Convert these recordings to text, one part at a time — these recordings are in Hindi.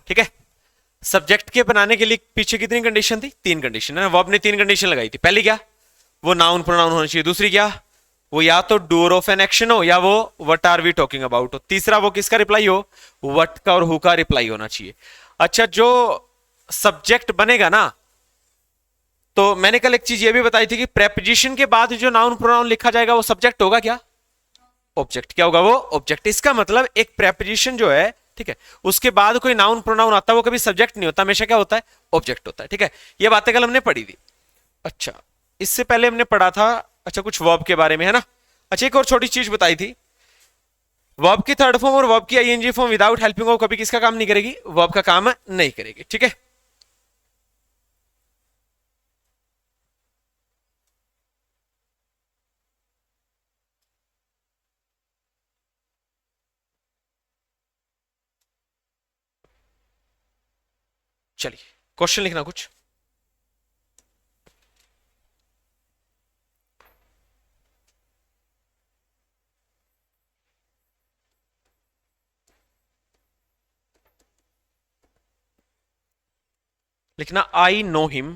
ठीक है। सब्जेक्ट के बनाने के लिए पीछे कितनी कंडीशन थी? 3 कंडीशन है। वर्ब ने 3 कंडीशन लगाई थी। पहली क्या? वो नाउन प्रोनाउन होना चाहिए। दूसरी क्या? वो या तो डूअर ऑफ एन एक्शन हो या वो what are we talking about हो। तीसरा वो किसका रिप्लाई हो? व्हाट का और हु का रिप्लाई होना चाहिए। अच्छा, जो सब्जेक्ट बनेगा ना, तो मैंने कल एक चीज ये भी बताई थी कि प्रेपोजिशन के बाद जो नाउन प्रोनाउन लिखा जाएगा वो सब्जेक्ट होगा क्या? ऑब्जेक्ट। क्या होगा वो? ऑब्जेक्ट। इसका मतलब एक प्रेपोजिशन जो है, ठीक है, उसके बाद कोई नाउन प्रोनाउन आता है वो कभी सब्जेक्ट नहीं होता, हमेशा क्या होता है? ऑब्जेक्ट होता है। ठीक है, ये बातें कल हमने पढ़ी थी। अच्छा, इससे पहले हमने पढ़ा था अच्छा कुछ वर्ब के बारे में, है ना। अच्छा, एक और छोटी चीज बताई थी, वर्ब की थर्ड फॉर्म और वर्ब की ING form without helping verb कभी किसका काम नहीं करेगी? वर्ब का काम नहीं करेगी। ठीक है, चलिए क्वेश्चन लिखना कुछ। लिखना आई नो हिम,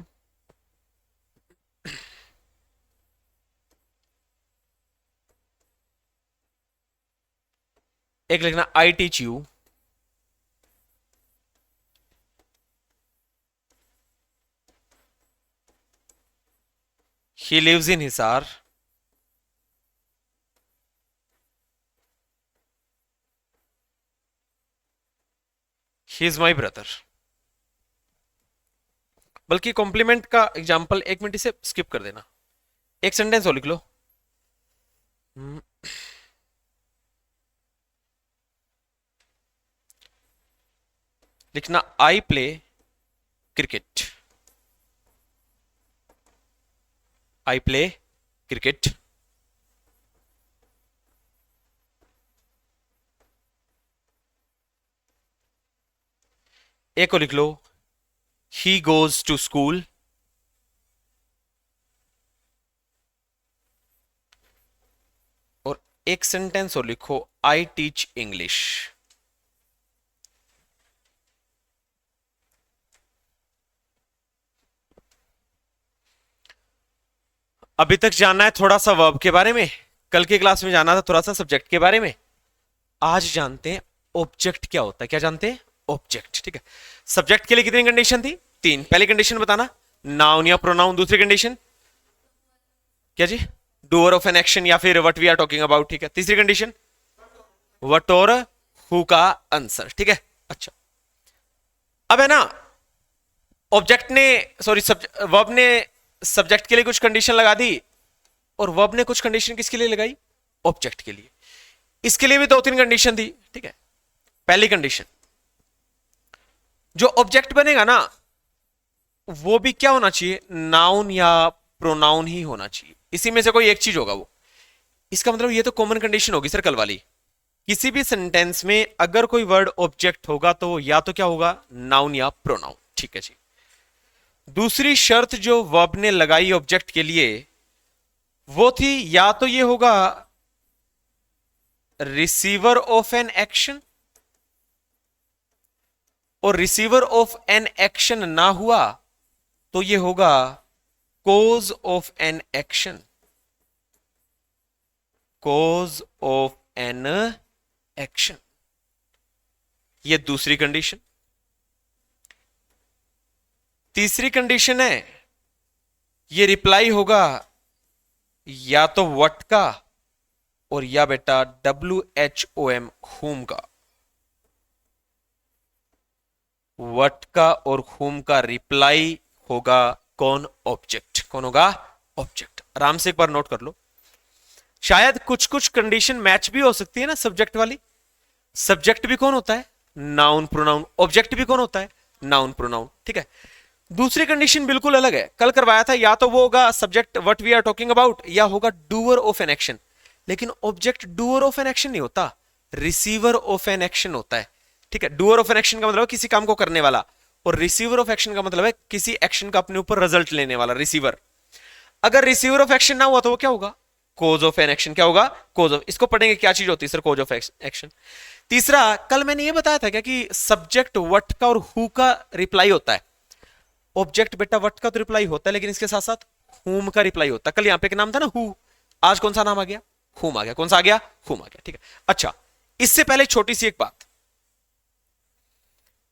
एक लिखना I teach you, he lives in Hisar, he is my brother. बल्कि कॉम्प्लीमेंट का एग्जाम्पल 1 मिनट इसे स्किप कर देना, एक सेंटेंस और लिख लो। लिखना I play cricket, I play cricket. एक को लिख लो ही गोज टू स्कूल, और एक सेंटेंस और लिखो आई टीच इंग्लिश। अभी तक जानना है थोड़ा सा वर्ब के बारे में, कल की क्लास में जाना था थोड़ा सा सब्जेक्ट के बारे में। आज जानते हैं ऑब्जेक्ट क्या होता है। क्या जानते हैं? ऑब्जेक्ट। ठीक है, सब्जेक्ट के लिए कितनी कंडीशन थी? 3। पहली कंडीशन बताना, नाउन या प्रोनाउन। दूसरी कंडीशन क्या जी? डूअर ऑफ एन एक्शन या फिर what we are talking about. ठीक है, तीसरी कंडीशन व्हाट और हु का आंसर। ठीक है, अच्छा अब है ना, ऑब्जेक्ट ने सॉरी वर्ब ने सब्जेक्ट के लिए कुछ कंडीशन लगा दी और वर्ब ने कुछ कंडीशन किसके लिए लगाई? ऑब्जेक्ट के लिए। इसके लिए भी 2-3 कंडीशन थी। ठीक है, पहली कंडीशन, जो ऑब्जेक्ट बनेगा ना वो भी क्या होना चाहिए? नाउन या प्रोनाउन ही होना चाहिए, इसी में से कोई एक चीज होगा वो। इसका मतलब ये तो कॉमन कंडीशन होगी सर कल वाली। किसी भी सेंटेंस में अगर कोई वर्ड ऑब्जेक्ट होगा तो या तो क्या होगा? नाउन या प्रोनाउन। ठीक है जी। दूसरी शर्त जो वर्ब ने लगाई ऑब्जेक्ट के लिए वो थी या तो ये होगा रिसीवर ऑफ एन एक्शन, और रिसीवर ऑफ एन एक्शन ना हुआ तो ये होगा cause of an action, cause of an action. ये दूसरी कंडीशन। तीसरी कंडीशन है ये रिप्लाई होगा या तो व्हाट का और या बेटा WHOM हुम का। व्हाट का और हुम का रिप्लाई होगा कौन? ऑब्जेक्ट। कौन होगा? ऑब्जेक्ट। आराम से एक बार नोट कर लो, शायद कुछ कुछ कंडीशन मैच भी हो सकती है ना सब्जेक्ट वाली। सब्जेक्ट भी कौन होता है? Noun pronoun. ऑब्जेक्ट भी कौन होता है? Noun pronoun. ठीक है, दूसरी कंडीशन बिल्कुल अलग है, कल करवाया था, या तो वो होगा subject what we are talking about या होगा डूअर ऑफ एन एक्शन। लेकिन object doer of an action नहीं होता, रिसीवर ऑफ एन एक्शन होता है। ठीक है, डूअर ऑफ एन एक्शन का मतलब है किसी काम को करने वाला, और रिसीवर ऑफ एक्शन का मतलब है किसी एक्शन का अपने ऊपर रिजल्ट लेने वाला, रिसीवर। अगर रिसीवर ऑफ एक्शन ना हुआ तो वो क्या होगा? Cause of an action. क्या होगा? Cause of. इसको पढ़ेंगे क्या चीज होती है सर कोज ऑफ एक्शन। तीसरा, कल मैंने ये बताया था क्या कि सब्जेक्ट व्हाट का और हु का रिप्लाई होता है। ऑब्जेक्ट बेटा व्हाट का तो रिप्लाई होता है, लेकिन इसके साथ साथ हुम का रिप्लाई होता है। कल यहां पे एक नाम था ना हु, आज कौन सा नाम आ गया? हुम आ गया। कौन सा आ गया? हुम आ गया। ठीक है। अच्छा, इससे पहले छोटी सी एक बात,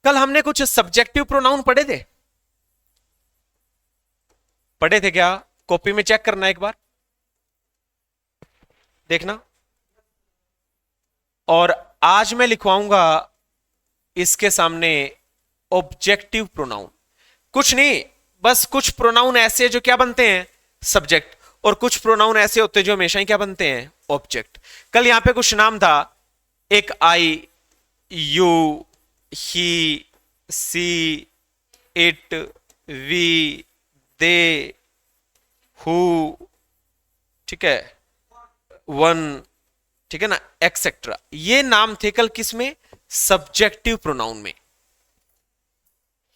कल हमने कुछ सब्जेक्टिव प्रोनाउन पढ़े थे क्या? कॉपी में चेक करना एक बार, देखना। और आज मैं लिखवाऊंगा इसके सामने ऑब्जेक्टिव प्रोनाउन। कुछ नहीं, बस कुछ प्रोनाउन ऐसे जो क्या बनते हैं? सब्जेक्ट। और कुछ प्रोनाउन ऐसे होते हैं जो हमेशा ही क्या बनते हैं? ऑब्जेक्ट। कल यहां पे कुछ नाम था, एक I, you, he, she, it, we, they, who, ठीक है, वन, ठीक है ना, एक्सेट्रा। ये नाम थे कल किस में? सब्जेक्टिव प्रोनाउन में।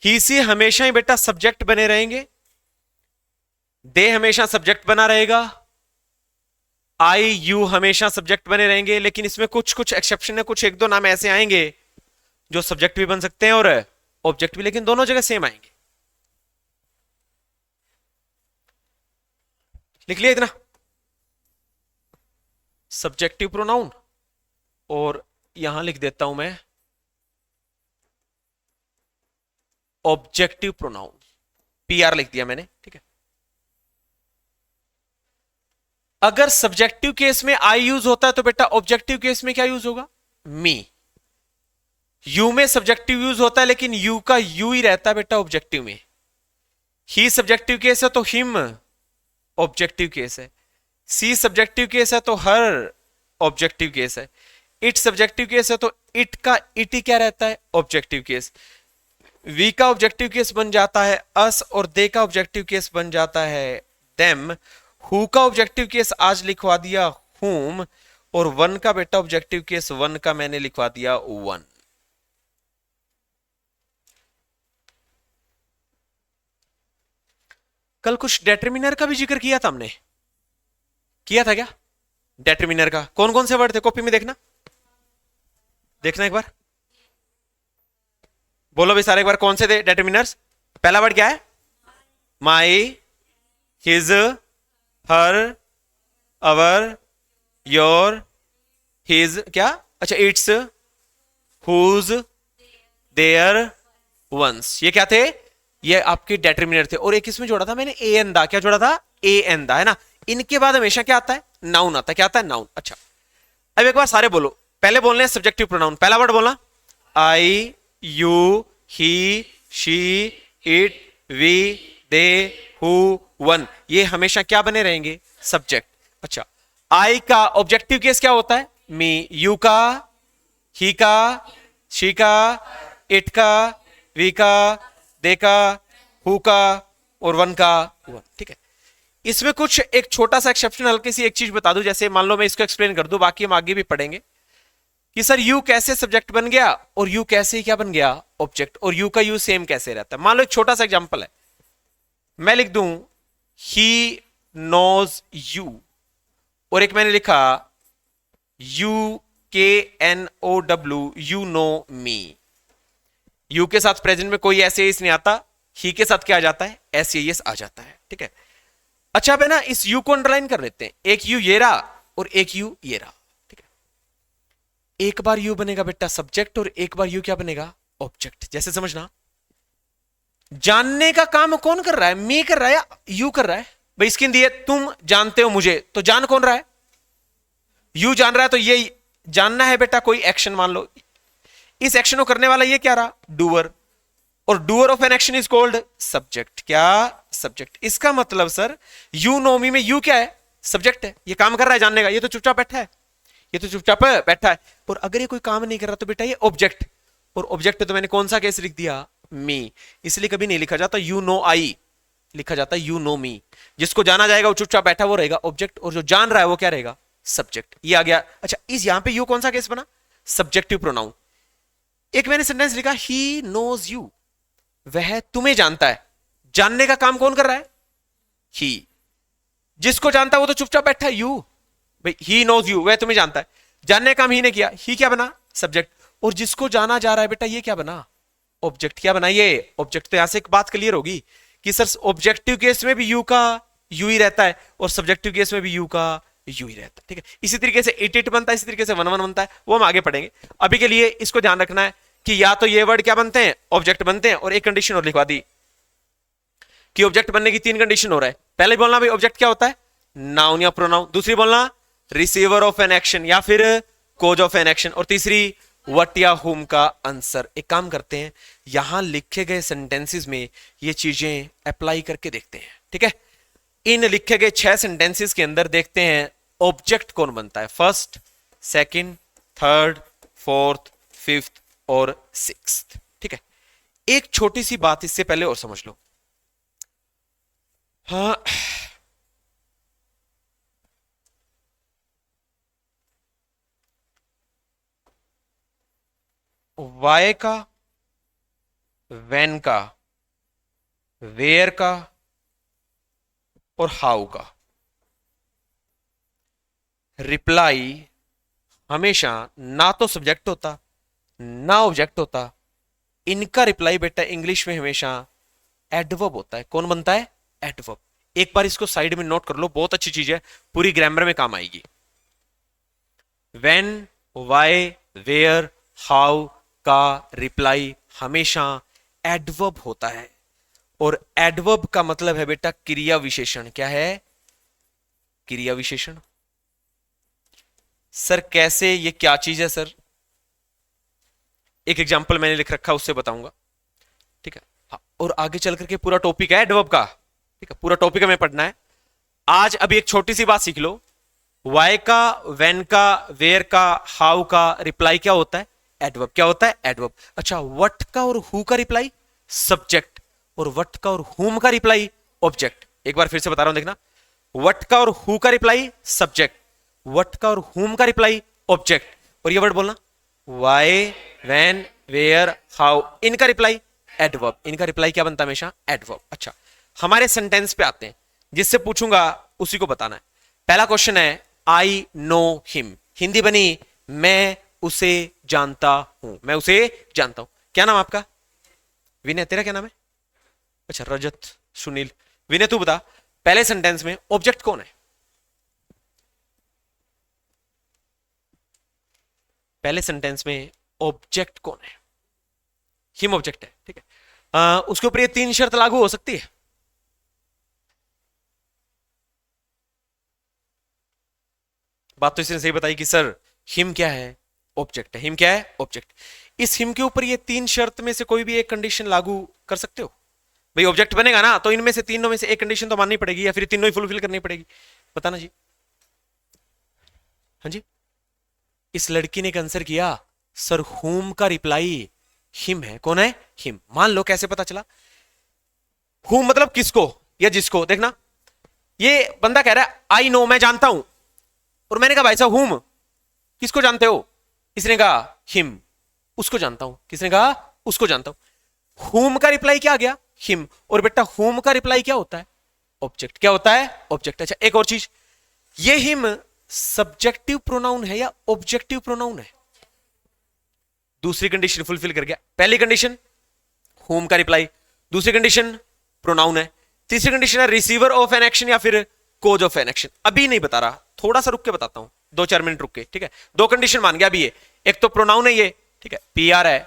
ही सी हमेशा ही बेटा सब्जेक्ट बने रहेंगे, दे हमेशा सब्जेक्ट बना रहेगा, आई यू हमेशा सब्जेक्ट बने रहेंगे। लेकिन इसमें कुछ कुछ एक्सेप्शन है, कुछ एक दो नाम ऐसे आएंगे जो सब्जेक्ट भी बन सकते हैं और ऑब्जेक्ट भी, लेकिन दोनों जगह सेम आएंगे। लिख लिया इतना? सब्जेक्टिव प्रोनाउन, और यहां लिख देता हूं मैं ऑब्जेक्टिव प्रोनाउन, पीआर लिख दिया मैंने। ठीक है। अगर सब्जेक्टिव केस में आई यूज होता है तो बेटा ऑब्जेक्टिव केस में क्या यूज होगा? मी। यू में सब्जेक्टिव यूज होता है, लेकिन यू का यू ही रहता है बेटा ऑब्जेक्टिव में। ही सब्जेक्टिव केस है तो हिम ऑब्जेक्टिव केस है। सी सब्जेक्टिव केस है तो हर ऑब्जेक्टिव केस है। इट सब्जेक्टिव केस है तो इट का इट ही क्या रहता है? Objective case. वी का ऑब्जेक्टिव केस बन जाता है अस, और दे का ऑब्जेक्टिव केस बन जाता है देम। हु का ऑब्जेक्टिव केस आज लिखवा दिया हुम, और वन का बेटा ऑब्जेक्टिव केस वन का मैंने लिखवा दिया वन। कल कुछ डेटरमिनर का भी जिक्र किया था हमने, किया था क्या? डेटरमिनर का कौन कौन से वर्ड थे? कॉपी में देखना, देखना एक बार, बोलो भाई सारे एक बार, कौन से थे डेटरमिनर्स? पहला वर्ड क्या है? My, his, her, our, your, his, क्या? अच्छा, इट्स, हुज, देयर, वंस। ये क्या थे? ये आपके डेटरमिनर थे। और एक इसमें जोड़ा था मैंने ए एन दा। क्या जोड़ा था? ए एन दा, है ना। इनके बाद हमेशा क्या आता है? नाउन आता है। क्या आता है? नाउन। अच्छा, अब एक बार सारे बोलो। पहले बोलने हैं सब्जेक्टिव प्रोनाउन। पहला वर्ड बोलना, I, you, he, she, it, we, they, who, one. ये हमेशा क्या बने रहेंगे? सब्जेक्ट। अच्छा, आई का ऑब्जेक्टिव केस क्या होता है? मी। यू का, ही का, शी का, इट का, वी का, दे का, हु का, और वन का वन। ठीक है। इसमें कुछ एक छोटा सा एक्सेप्शन, हल्की सी एक चीज बता दूं। जैसे मान लो मैं इसको एक्सप्लेन कर दूं, बाकी हम आगे भी पढ़ेंगे कि सर यू कैसे सब्जेक्ट बन गया और यू कैसे क्या बन गया? ऑब्जेक्ट। और यू का यू सेम कैसे रहता है? मान लो एक छोटा सा एग्जांपल है, मैं लिख दूं ही नोज यू, और एक मैंने लिखा you K N O W, you know me. You के साथ प्रेजेंट में कोई ऐसे एस नहीं आता, ही के साथ क्या आ जाता है? ऐसे एस आ जाता है। ठीक है। अच्छा, अब है ना, इस यू को अंडरलाइन कर लेते हैं। एक यू ये रहा और एक यू ये रहा। ठीक है। एक बार यू बनेगा बेटा सब्जेक्ट, और एक बार यू क्या बनेगा? ऑब्जेक्ट। जैसे समझना, जानने का काम कौन कर रहा है? मी कर रहा है या यू कर रहा है? भाई स्किन दी है, तुम जानते हो मुझे, तो जान कौन रहा है? यू जान रहा है। तो ये जानना है बेटा कोई एक्शन, मान लो इस एक्शन को करने वाला ये क्या रहा? डूअर। और doer of an action is called subject. क्या? सब्जेक्ट। इसका मतलब सर यू नो मी में यू क्या है? सब्जेक्ट है। ये काम कर रहा है जानने का, ये तो चुपचाप बैठा है, ये तो चुपचाप बैठा है। और अगर ये कोई काम नहीं कर रहा तो बेटा ये ऑब्जेक्ट। और ऑब्जेक्ट पे तो मैंने कौन सा केस लिख दिया? मी। इसलिए कभी नहीं लिखा जाता यू नो आई, लिखा जाता है यू नो मी। जिसको जाना जाएगा वो चुपचाप बैठा वो रहेगा ऑब्जेक्ट, और जो जान रहा है वो क्या रहेगा? सब्जेक्ट। ये आ गया। अच्छा, इस यहां पे यू कौन सा केस बना? Subjective pronoun. एक मैंने सेंटेंस लिखा ही नोज यू, वह तुम्हें जानता है। जानने का काम कौन कर रहा है? ही। जिसको जानता है वो तो चुपचाप बैठा है, यू। भाई ही नोज यू, वह तुम्हें जानता है। जानने का काम ही ने किया, ही क्या बना? सब्जेक्ट। और जिसको जाना जा रहा है बेटा ये क्या बना, ऑब्जेक्ट। क्या बना ये ऑब्जेक्ट। तो यहां से एक बात क्लियर होगी कि सर ऑब्जेक्टिव केस में भी यू का यू ही रहता है और सब्जेक्टिव केस में भी यू का यू ही रहता है, ठीक है। इसी तरीके से इट बनता है, इसी तरीके से वन बनता है, वो हम आगे पढ़ेंगे। अभी के लिए इसको ध्यान रखना है कि या तो ये वर्ड क्या बनते हैं, ऑब्जेक्ट बनते हैं। और एक कंडीशन और लिखवा दी कि ऑब्जेक्ट बनने की 3 कंडीशन हो रहा है। पहले बोलना भाई ऑब्जेक्ट क्या होता है, नाउन या प्रोनाउन। दूसरी बोलना रिसीवर ऑफ एन एक्शन या फिर कोज ऑफ एन एक्शन। और तीसरी व्हाट या हुम का आंसर। एक काम करते हैं, यहां लिखे गए सेंटेंसेस में ये चीजें अप्लाई करके देखते हैं, ठीक है। इन लिखे गए 6 सेंटेंसेस के अंदर देखते हैं ऑब्जेक्ट कौन बनता है, first, second, third, fourth, fifth और सिक्स्थ, ठीक है। एक छोटी सी बात इससे पहले और समझ लो। हाँ, वाई का, व्हेन का, वेयर का और हाउ का रिप्लाई हमेशा ना तो सब्जेक्ट होता ना ऑब्जेक्ट होता। इनका रिप्लाई बेटा इंग्लिश में हमेशा एडवर्ब होता है। कौन बनता है, एडवर्ब। एक बार इसको साइड में नोट कर लो, बहुत अच्छी चीज है, पूरी ग्रामर में काम आएगी। व्हेन, वाई, वेयर, हाउ का रिप्लाई हमेशा एडवर्ब होता है। और एडवर्ब का मतलब है बेटा क्रिया विशेषण। क्या है, क्रिया विशेषण। सर कैसे, ये क्या चीज है सर, एक एग्जांपल मैंने लिख रखा उससे बताऊंगा, ठीक है। हाँ, और आगे चल करके पूरा टॉपिक है एडवर्ब का, ठीक है। पूरा टॉपिक हमें पढ़ना है आज। अभी एक छोटी सी बात सीख लो, वाई का, व्हेन का, वेयर का, हाउ का रिप्लाई क्या होता है, एडवर्ब। क्या होता है, एडवर्ब। अच्छा, व्हाट का और हु का रिप्लाई, सब्जेक्ट। और व्हाट का और हुम का रिप्लाई, ऑब्जेक्ट। एक बार फिर से बता रहा हूं, देखना। व्हाट का और हु का रिप्लाई सब्जेक्ट, व्हाट का और हुम का रिप्लाई ऑब्जेक्ट। और ये वर्ड बोलना, वाई, व्हेन, वेयर, हाउ, इनका रिप्लाई एडवर्ब। इनका रिप्लाई क्या बनता है, हमेशा एडवर्ब। अच्छा, हमारे सेंटेंस पे आते हैं, जिससे पूछूंगा उसी को बताना है। पहला क्वेश्चन है आई नो हिम। हिंदी बनी मैं उसे जानता हूं, मैं उसे जानता हूं। क्या नाम आपका, विनय। तेरा क्या नाम है, अच्छा रजत, सुनील। विनय तू बता, पहले सेंटेंस में ऑब्जेक्ट कौन है, पहले सेंटेंस में ऑब्जेक्ट कौन है, हिम ऑब्जेक्ट है, ठीक है। उसके ऊपर ये 3 शर्त लागू हो सकती है। बात तो इसने सही बताई कि सर हिम क्या है, ऑब्जेक्ट है। हिम क्या है, ऑब्जेक्ट। इस हिम के ऊपर ये 3 शर्त में से कोई भी एक कंडीशन लागू कर सकते हो। भाई ऑब्जेक्ट बनेगा ना, तो इनमें से तीनों में से एक कंडीशन तो माननी पड़ेगी, या फिर तीनों ही फुलफिल करनी पड़ेगी। बताना जी। हाँ जी, इस लड़की ने एक आंसर किया, सर हुम का रिप्लाई हिम है। कौन है, हिम। मान लो, कैसे पता चला, हुम मतलब किसको या जिसको। देखना, ये बंदा कह रहा है आई नो, मैं जानता हूं। और मैंने कहा भाई साहब हुम, किसको जानते हो। इसने कहा हिम, उसको जानता हूं। किसने कहा, उसको जानता हूं। हुम का रिप्लाई क्या आ गया, हिम। और बेटा हुम का रिप्लाई क्या होता है, ऑब्जेक्ट। क्या होता है, ऑब्जेक्ट। अच्छा, एक और चीज, ये हिम सब्जेक्टिव प्रोनाउन है या ऑब्जेक्टिव प्रोनाउन है। दूसरी कंडीशन फुलफिल कर गया। पहली कंडीशन हुम का रिप्लाई, दूसरी कंडीशन प्रोनाउन है, तीसरी कंडीशन है रिसीवर ऑफ एन एक्शन या फिर कोज ऑफ एन एक्शन। अभी नहीं बता रहा, थोड़ा सा रुक के बताता हूं, 2-4 मिनट रुक के, ठीक है। 2 कंडीशन मान गया अभी ये। एक तो प्रोनाउन है ये, ठीक है, पीआर है।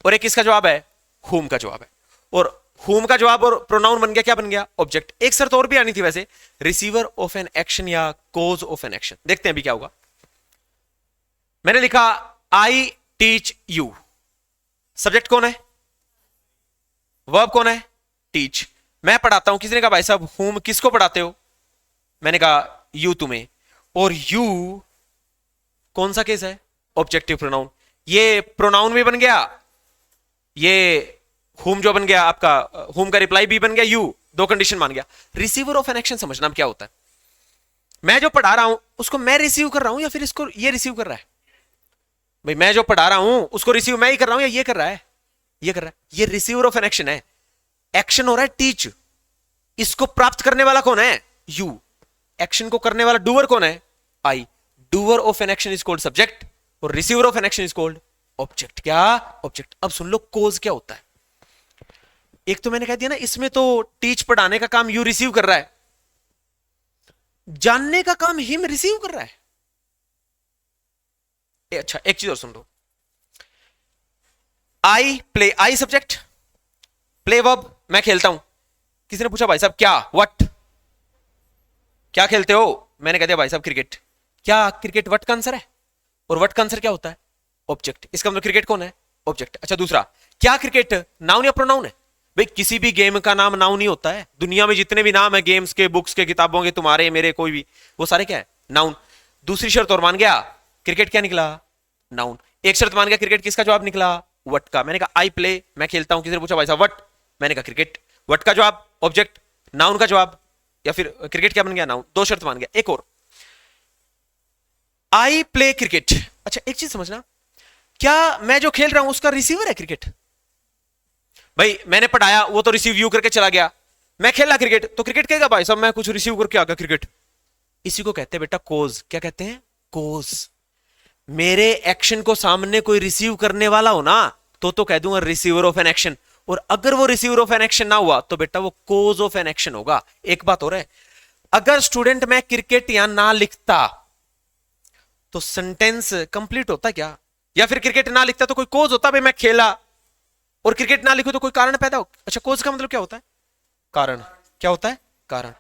और एक किसका जवाब है, हुम का जवाब है। और हुम का जवाब और प्रोनाउन बन गया, क्या बन गया, ऑब्जेक्ट। एक शर्त और भी आनी थी वैसे, रिसीवर ऑफ एन एक्शन या कोज ऑफ एन एक्शन। देखते हैं अभी क्या होगा। मैंने लिखा आई टीच यू, सब्जेक्ट कौन है, वर्ब कौन है, टीच। मैं पढ़ाता हूं। किसी ने कहा भाई साहब हुम किसको पढ़ाते हो, मैंने कहा यू तुम्हें। और यू कौन सा केस है, ऑब्जेक्टिव प्रोनाउन। ये प्रोनाउन भी बन गया, ये हुम जो बन गया आपका, हुम का रिप्लाई भी बन गया, यू। 2 कंडीशन मान गया। रिसीवर ऑफ एन एक्शन समझना क्या होता है। मैं जो पढ़ा रहा हूं उसको मैं रिसीव कर रहा हूं या फिर इसको ये रिसीव कर रहा है। भाई मैं जो पढ़ा रहा हूं उसको रिसीव मैं ही कर रहा हूं या ये कर रहा है, ये कर रहा है। ये रिसीवर ऑफ एन एक्शन है। एक्शन हो रहा है टीच, इसको प्राप्त करने वाला कौन है, यू। एक्शन को करने वाला डूअर कौन है, I. Doer of an action is called subject और receiver of an action is called object. क्या? ऑब्जेक्ट। अब सुन लो कोज क्या होता है। एक तो मैंने कह दिया ना, इसमें तो टीच पढ़ाने का काम यू रिसीव कर रहा है, जानने का काम हिम रिसीव कर रहा है। अच्छा एक चीज और सुन लो, I play, I subject, play verb मैं खेलता हूं। किसी ने पूछा भाई साहब क्या, व्हाट, क्या खेलते हो? मैंने कह दिया भाई साहब क्रिकेट। क्या क्रिकेट व्हाट का आंसर है? और व्हाट का आंसर क्या होता है? ऑब्जेक्ट। इसका मतलब क्रिकेट कौन है? ऑब्जेक्ट। अच्छा दूसरा, क्या क्रिकेट नाउन या प्रोनाउन है? भाई किसी भी गेम का नाम नाउन ही होता है। दुनिया में जितने भी नाम है गेम्स के, बुक्स के, किताबों के, तुम्हारे मेरे कोई भी, वो सारे क्या है? नाउन। दूसरी शर्त और मान गया, क्रिकेट क्या निकला? नाउन। एक शर्त मान गया, क्रिकेट किसका जवाब निकला? व्हाट का। मैंने कहा आई प्ले, मैं खेलता हूं। किसी ने पूछा भाई साहब व्हाट, मैंने कहा क्रिकेट। व्हाट का जवाब ऑब्जेक्ट, नाउन का जवाब, या फिर क्रिकेट क्या बन गया? नाउन। दो शर्त मान गया। एक और, आई प्ले क्रिकेट। अच्छा एक चीज समझना, क्या मैं जो खेल रहा हूं उसका रिसीवर है क्रिकेट? भाई मैंने पढ़ाया, वो तो रिसीव यू करके चला गया। मैं खेला क्रिकेट, तो क्रिकेट कहेगा भाई साहब मैं कुछ रिसीव करके आ गया क्रिकेट। इसी को कहते हैं बेटा कोज। क्या कहते हैं? कोज। मेरे एक्शन को सामने कोई रिसीव करने वाला हो ना, तो कह दूंगा रिसीवर ऑफ एन एक्शन। और अगर वो रिसीवर ऑफ एन एक्शन ना हुआ तो बेटा वो कोज ऑफ एन एक्शन होगा। एक बात हो रहा है, अगर स्टूडेंट मैं क्रिकेट यहां ना लिखता तो सेंटेंस कंप्लीट होता क्या? या फिर क्रिकेट ना लिखता तो कोई कोज होता, भाई मैं खेला, और क्रिकेट ना लिखो तो कोई कारण पैदा हो। अच्छा कोज का मतलब क्या होता है? कारण। क्या होता है? कारण।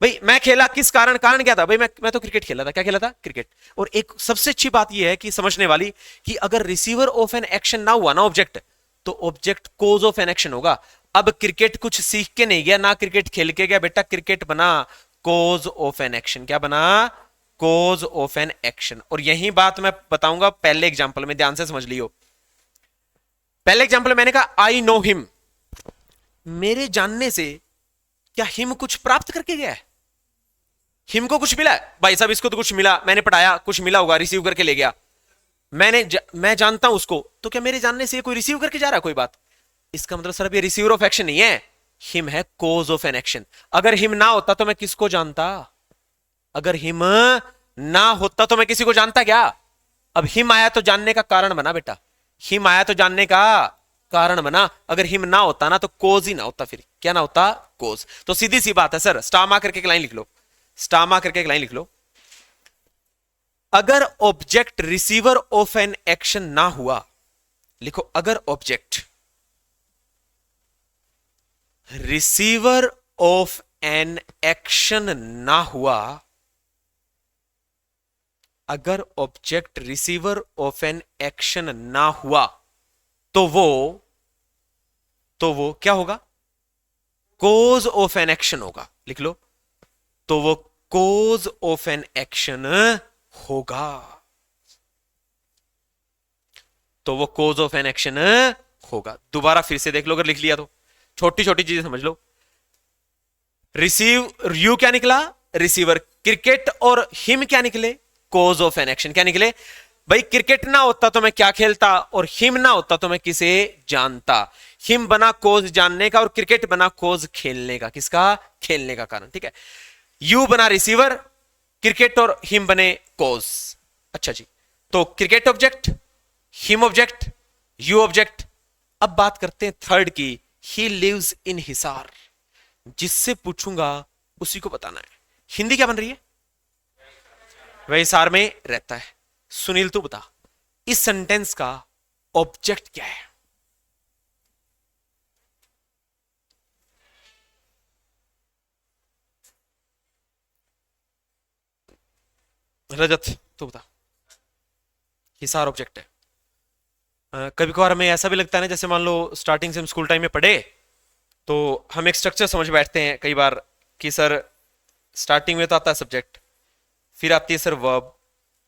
भाई मैं खेला किस कारण? कारण क्या था? भाई मैं तो क्रिकेट खेला था। क्या खेला था? क्रिकेट। और एक सबसे अच्छी बात यह है कि समझने वाली, कि अगर रिसीवर ऑफ एन एक्शन ना हुआ ना ऑब्जेक्ट, तो object cause of an action होगा। अब क्रिकेट कुछ सीख के नहीं गया, ना क्रिकेट खेल के गया, बेटा क्रिकेट बना कोज ऑफ एन एक्शन। क्या बना? Cause of an action. और यही बात मैं बताऊंगा पहले एग्जांपल में, ध्यान से समझ लियो। पहले एग्जांपल मैंने कहा आई नो हिम, मेरे जानने से क्या हिम कुछ प्राप्त करके गया है? हिम को कुछ मिला है? भाई साहब इसको तो कुछ मिला, मैंने पढ़ाया, कुछ मिला होगा, रिसीव करके ले गया। मैं जानता हूं उसको, तो क्या मेरे जानने से कोई रिसीव करके जा रहा है कोई बात? इसका मतलब सर अब ये रिसीवर ऑफ एक्शन नहीं है, हिम है कोज ऑफ एन एक्शन। अगर हिम ना होता तो मैं किसको जानता? अगर हिम ना होता तो मैं किसी को जानता क्या? अब हिम आया तो जानने का कारण बना बेटा, हिम आया तो जानने का कारण बना। अगर हिम ना होता ना तो कोज ही ना होता, फिर क्या ना होता? कोज। तो सीधी सी बात है सर, स्टामा करके एक लाइन लिख लो, स्टामा करके एक लाइन लिख लो। अगर object receiver of an action ना हुआ, लिखो अगर object receiver of an action ना हुआ, अगर object receiver of an action ना हुआ तो वो क्या होगा? कोज ऑफ एन एक्शन होगा। लिख लो, तो वो कोज ऑफ एन एक्शन होगा, तो वो कोज ऑफ एन एक्शन होगा। दोबारा फिर से देख लो, अगर लिख लिया तो छोटी छोटी चीजें समझ लो। रिसीव, यू क्या निकला? रिसीवर। क्रिकेट और हिम क्या निकले? Cause of an action. क्या निकले? भाई क्रिकेट ना होता तो मैं क्या खेलता, और हिम ना होता तो मैं किसे जानता। हिम बना कोज जानने का, और क्रिकेट बना कोज खेलने का। किसका? खेलने का कारण। ठीक है, यू बना रिसीवर, क्रिकेट और हिम बने कोज। अच्छा जी, तो cricket object, him object, you object. अब बात करते हैं थर्ड की, ही लिव्स इन हिसार। जिससे पूछूंगा उसी को बताना है। हिंदी क्या बन रही है? वह हिसार में रहता है। सुनील तू बता, इस सेंटेंस का ऑब्जेक्ट क्या है? रजत तू बता। हिसार ऑब्जेक्ट है। कभी कभार हमें ऐसा भी लगता है ना, जैसे मान लो स्टार्टिंग से हम स्कूल टाइम में पढ़े, तो हम एक स्ट्रक्चर समझ बैठते हैं कई बार कि सर स्टार्टिंग में तो आता है सब्जेक्ट, फिर आती है सर वर्ब,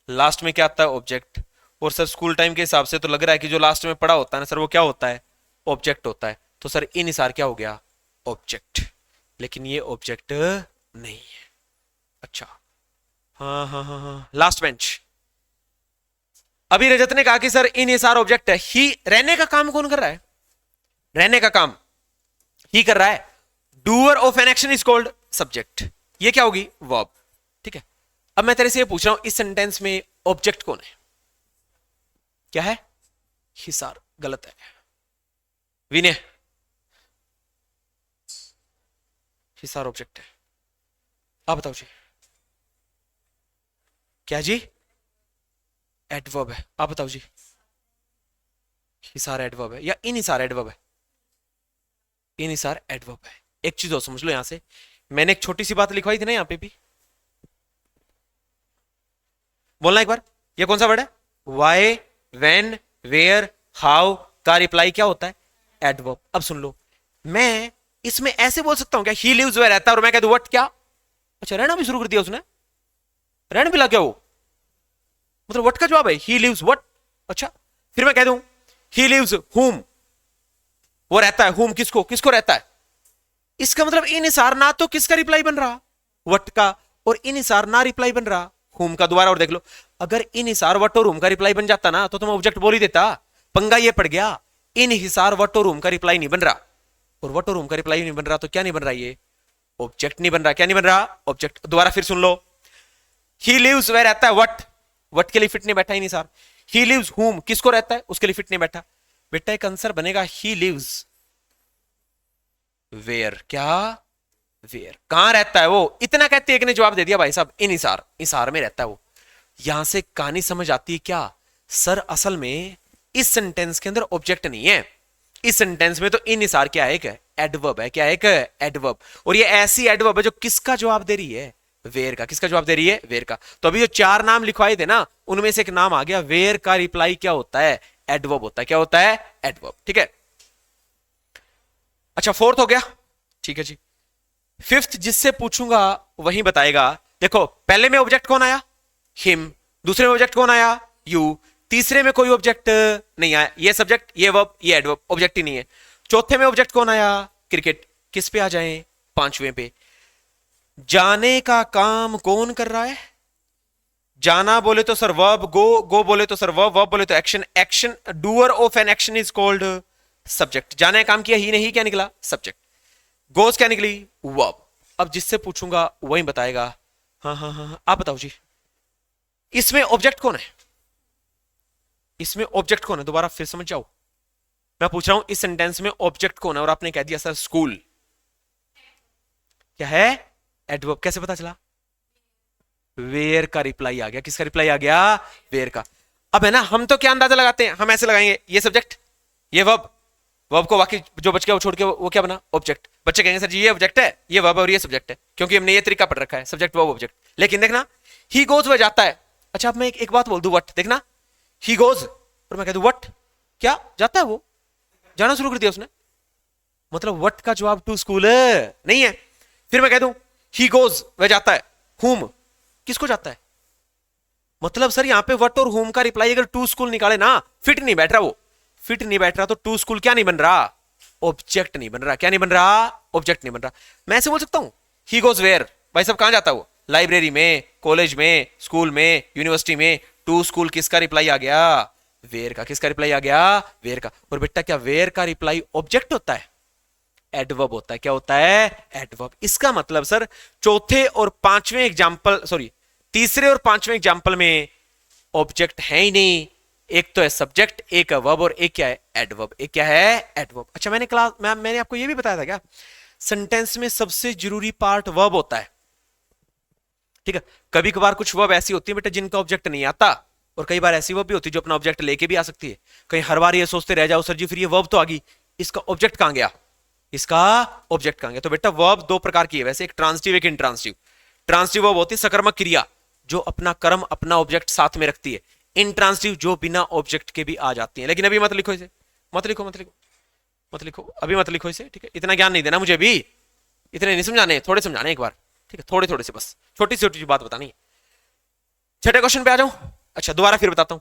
लास्ट में क्या आता है? ऑब्जेक्ट। और सर स्कूल टाइम के हिसाब से तो लग रहा है कि जो लास्ट में पढ़ा होता है ना सर, वो क्या होता है? ऑब्जेक्ट होता है। तो सर इन हिसार क्या हो गया? ऑब्जेक्ट। लेकिन ये ऑब्जेक्ट नहीं है। अच्छा, हाँ हाँ हाँ हाँ, लास्ट बेंच। अभी रजत ने कहा कि सर इन हिसार ऑब्जेक्ट है। ही, रहने का काम कौन कर रहा है? रहने का काम ही कर रहा है। Doer of an action is called subject. ये क्या होगी? वर्ब। ठीक है, अब मैं तेरे से ये पूछ रहा हूं, इस सेंटेंस में ऑब्जेक्ट कौन है? क्या है? हिसार गलत है। विनय, हिसार ऑब्जेक्ट है। आप बताओ जी। क्या जी? एडवर्ब है। आप बताओ जी। हिसार एडवर्ब है या इनहिसार एडवर्ब है? इनहिसार एडवर्ब है। एक चीज और समझ लो यहां से, मैंने एक छोटी सी बात लिखवाई थी ना यहां पे भी, बोलना एक बार। ये कौन सा वर्ड है? वाई, वेन, वेयर, हाउ का रिप्लाई क्या होता है? एडवर्ब। अब सुन लो, मैं इसमें ऐसे बोल सकता हूं क्या, ही लिव्स वेयर रहता है और मैं कह दूं व्हाट, क्या? अच्छा, रहना भी शुरू कर दिया उसने, रहने भी लग गया वो, मतलब व्हाट का जवाब है ही लिव्स व्हाट। अच्छा, फिर मैं कह दूं ही लिव्स हुम, वो रहता है, हुम किसको, किसको रहता है? इसका मतलब इनहिसार ना तो किसका रिप्लाई बन रहा, व्हाट का, और इनहिसार ना रिप्लाई बन रहा हुम का। दोबारा और देख लो, अगर इनहिसार व्हाट और हुम का रिप्लाई बन जाता ना तो तुम ऑब्जेक्ट बोल ही देता। पंगा ये पड़ गया, इनहिसार व्हाट और हुम का रिप्लाई नहीं बन रहा, और व्हाट और हुम का रिप्लाई नहीं बन रहा, तो क्या नहीं बन रहा, ये ऑब्जेक्ट नहीं बन रहा। क्या नहीं बन रहा? ऑब्जेक्ट। दोबारा फिर सुन लो, ही लिव्स वह रहता है व्हाट, व्हाट के लिए फिट नहीं बैठा ही नहीं सर। ही लिव्स हुम किसको रहता है, उसके लिए फिट नहीं बैठा। बेटा एक आंसर बनेगा ही लिव्स वेयर। क्या? वेयर। कहां रहता है वो, इतना कहते एक ने जवाब दे दिया भाई साहब, इन इसार, इसार में रहता है वो। यहां से कहानी समझ आती है क्या सर, असल में इस सेंटेंस के अंदर ऑब्जेक्ट नहीं है। इस सेंटेंस में तो इन इसार क्या है, एक एडवर्ब है। क्या है? एक एडवर्ब। और ये ऐसी एडवर्ब है जो किसका जवाब दे रही है? वेयर का। किसका जवाब दे रही है? वेयर का। तो अभी जो चार नाम लिखवाए थे ना, उनमें से एक नाम आ गया वेयर का रिप्लाई क्या होता है? एडवर्ब होता है। क्या होता है? एडवर्ब। ठीक है, अच्छा फोर्थ हो गया, ठीक है जी। फिफ्थ जिससे पूछूंगा वही बताएगा। देखो पहले में ऑब्जेक्ट कौन आया? हिम। दूसरे में ऑब्जेक्ट कौन आया? यू। तीसरे में कोई ऑब्जेक्ट नहीं आया, ये सब्जेक्ट, ये वर्ब, ये एडवर्ब, ऑब्जेक्ट ही नहीं है। चौथे में ऑब्जेक्ट कौन आया? क्रिकेट। किस पे आ जाएं? पांचवें पे। जाने का काम कौन कर रहा है? जाना बोले तो सर वर्ब, गो, गो बोले तो सर वर्ब, वर्ब बोले तो action, action doer of an action is called subject. जाने का काम किया, ही नहीं, क्या निकला? सब्जेक्ट। गोस क्या निकली? वर्ब। अब जिससे पूछूंगा वही बताएगा। हाँ हाँ हाँ हाँ, आप बताओ जी, इसमें ऑब्जेक्ट कौन है? इसमें ऑब्जेक्ट कौन है? दोबारा फिर समझ जाओ, मैं पूछ रहा हूं इस सेंटेंस में ऑब्जेक्ट कौन है, और आपने कह दिया सर स्कूल। क्या है? एडवर्ब। कैसे पता चला? वेयर का रिप्लाई आ गया। किसका रिप्लाई आ गया? वेयर का। अब है ना, हम तो क्या अंदाजा लगाते हैं, हम ऐसे लगाएंगे, ये सब्जेक्ट, ये वर्ब, वर्ब को बाकी जो बच गया वो छोड़ के वो क्या बना? ऑब्जेक्ट। बच्चे कहेंगे सर जी ये ऑब्जेक्ट है, ये वर्ब और ये सब्जेक्ट है, क्योंकि हमने ये तरीका पढ़ रखा है, सब्जेक्ट वर्ब ऑब्जेक्ट। लेकिन देखना, ही गोज वह जाता है। अच्छा अब मैं एक बात बोल दूं, व्हाट, देखना, ही गोज और मैं कह दूं व्हाट, क्या जाता है? वो जाना शुरू कर दिया उसने, मतलब व्हाट का जवाब टू स्कूल नहीं है। फिर मैं कह दूं ही गोज वह जाता है, हुम किसको जाता है? मतलब सर यहां पे व्हाट और हुम का रिप्लाई अगर टू स्कूल निकाले ना, फिट नहीं बैठ रहा वो, फिट नहीं बैठ रहा, तो टू स्कूल क्या नहीं बन रहा? ऑब्जेक्ट नहीं बन रहा। क्या नहीं बन रहा? ऑब्जेक्ट नहीं बन रहा। मैं ऐसे बोल सकता हूं ही गोज वेयर, भाई साहब कहां जाता है वो? लाइब्रेरी में, कॉलेज में, स्कूल में, यूनिवर्सिटी में। टू स्कूल किसका रिप्लाई आ गया? वेयर का। किसका रिप्लाई आ गया? वेयर का। और बेटा क्या वेयर का रिप्लाई ऑब्जेक्ट होता है? एडवर्ब होता है। क्या होता है? एडवर्ब। इसका मतलब सर चौथे और पांचवें एग्जाम्पल, सॉरी तीसरे और पांचवें एग्जाम्पल में ऑब्जेक्ट है ही नहीं। एक तो है सब्जेक्ट, एक है वर्ब, और एक क्या है? एडवर्ब। एक क्या है? एडवर्ब। अच्छा मैंने आपको यह भी बताया था क्या, सेंटेंस में सबसे जरूरी पार्ट वर्ब होता है। ठीक है, कभी कभार कुछ वर्ब ऐसी होती है बेटा जिनका ऑब्जेक्ट नहीं आता, और कई बार ऐसी वर्ब भी होती है जो अपना ऑब्जेक्ट लेके भी आ सकती है। कहीं हर बार ये सोचते रह जाओ सर जी फिर ये वर्ब तो आ गई, इसका ऑब्जेक्ट कहां गया? इसका ऑब्जेक्ट कहां गया? तो बेटा वर्ब दो प्रकार की है वैसे, एक ट्रांसिटिव, एक इंट्रांसिटिव। ट्रांसिटिव वर्ब होती है सकर्मक क्रिया जो अपना कर्म, अपना ऑब्जेक्ट साथ में रखती है। इंट्रांसिटिव जो बिना ऑब्जेक्ट के भी आ जाती है। लेकिन अभी मत लिखो इसे, मत लिखो, मत लिखो, मत लिखो, अभी मत लिखो इसे, ठीक है? इतना ज्ञान नहीं देना मुझे अभी, इतने नहीं समझाने, थोड़े समझाने एक बार, ठीक है? थोड़े थोड़े से बस, छोटी सी छोटी बात बतानी है। छठे क्वेश्चन पे आ जाऊं। अच्छा दोबारा फिर बताता हूं,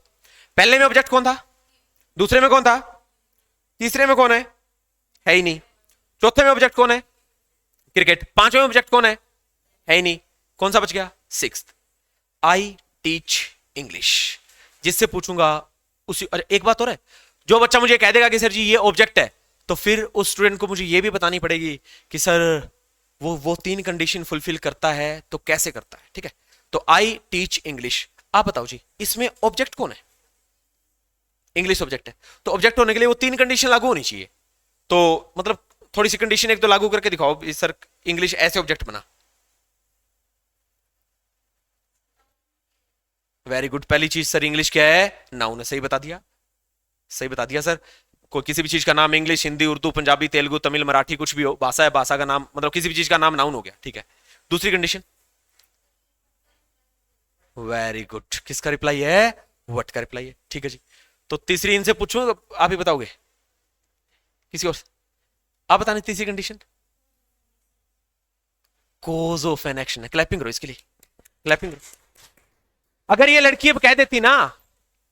पहले में ऑब्जेक्ट कौन था? दूसरे में कौन था? तीसरे में कौन है ही नहीं। चौथे में ऑब्जेक्ट कौन है? क्रिकेट। पांचवें में ऑब्जेक्ट कौन है ही नहीं। कौन सा बच गया? सिक्स्थ। आई टीच इंग्लिश। जिससे पूछूंगा उसी, अरे एक बात और है, जो बच्चा मुझे कह देगा कि सर जी ये ऑब्जेक्ट है, तो फिर उस स्टूडेंट को मुझे ये भी बतानी पड़ेगी कि सर वो तीन कंडीशन फुलफिल करता है तो कैसे करता है, ठीक है? तो आई टीच इंग्लिश। आप बताओ जी इसमें ऑब्जेक्ट कौन है? इंग्लिश ऑब्जेक्ट है, तो ऑब्जेक्ट होने के लिए वो 3 कंडीशन लागू होनी चाहिए। तो मतलब थोड़ी सी कंडीशन एक तो लागू करके दिखाओ सर, इंग्लिश ऐसे ऑब्जेक्ट बना। वेरी गुड, पहली चीज सर इंग्लिश क्या है, नाउन है, सही बता दिया, सही बता दिया सर। कोई किसी भी चीज का नाम इंग्लिश, हिंदी, उर्दू, पंजाबी, तेलुगु, तमिल, मराठी कुछ भी हो, भाषा है, भाषा का नाम मतलब किसी भी चीज का नाम नाउन हो गया, ठीक है। दूसरी कंडीशन, वेरी गुड, किसका रिप्लाई है, व्हाट का रिप्लाई है, ठीक है जी। तो तीसरी इनसे पूछूं, आप ही बताओगे किसी और से? आप बताने तीसरी condition, cause of an action है, क्लैपिंग करो इसके लिए, क्लैपिंग करो। अगर ये लड़की अब कह देती ना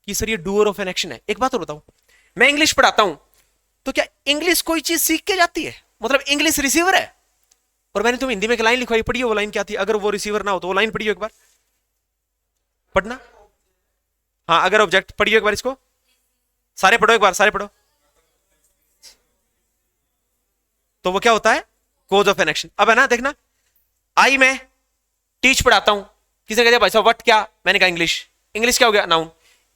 कि सर ये डूअर ऑफ एन एक्शन है, एक बात और बताऊं, मैं इंग्लिश पढ़ाता हूं, तो क्या इंग्लिश कोई चीज सीख के जाती है? मतलब इंग्लिश रिसीवर है, और मैंने तुम हिंदी में एक लाइन लिखवाई, पढ़िए वो लाइन क्या थी, अगर वो रिसीवर ना हो तो वो लाइन पढ़िए एक बार, पढ़ना। हाँ, अगर ऑब्जेक्ट, पढ़िए एक बार इसको, सारे पढ़ो एक बार, सारे पढ़ो। तो वो क्या होता है, कोज ऑफ एन एक्शन। अब है ना, देखना, आई मैं टीच पढ़ाता हूं, किसी ने कह दिया भाई साहब वट क्या, मैंने कहा इंग्लिश, इंग्लिश क्या हो गया, नाउन।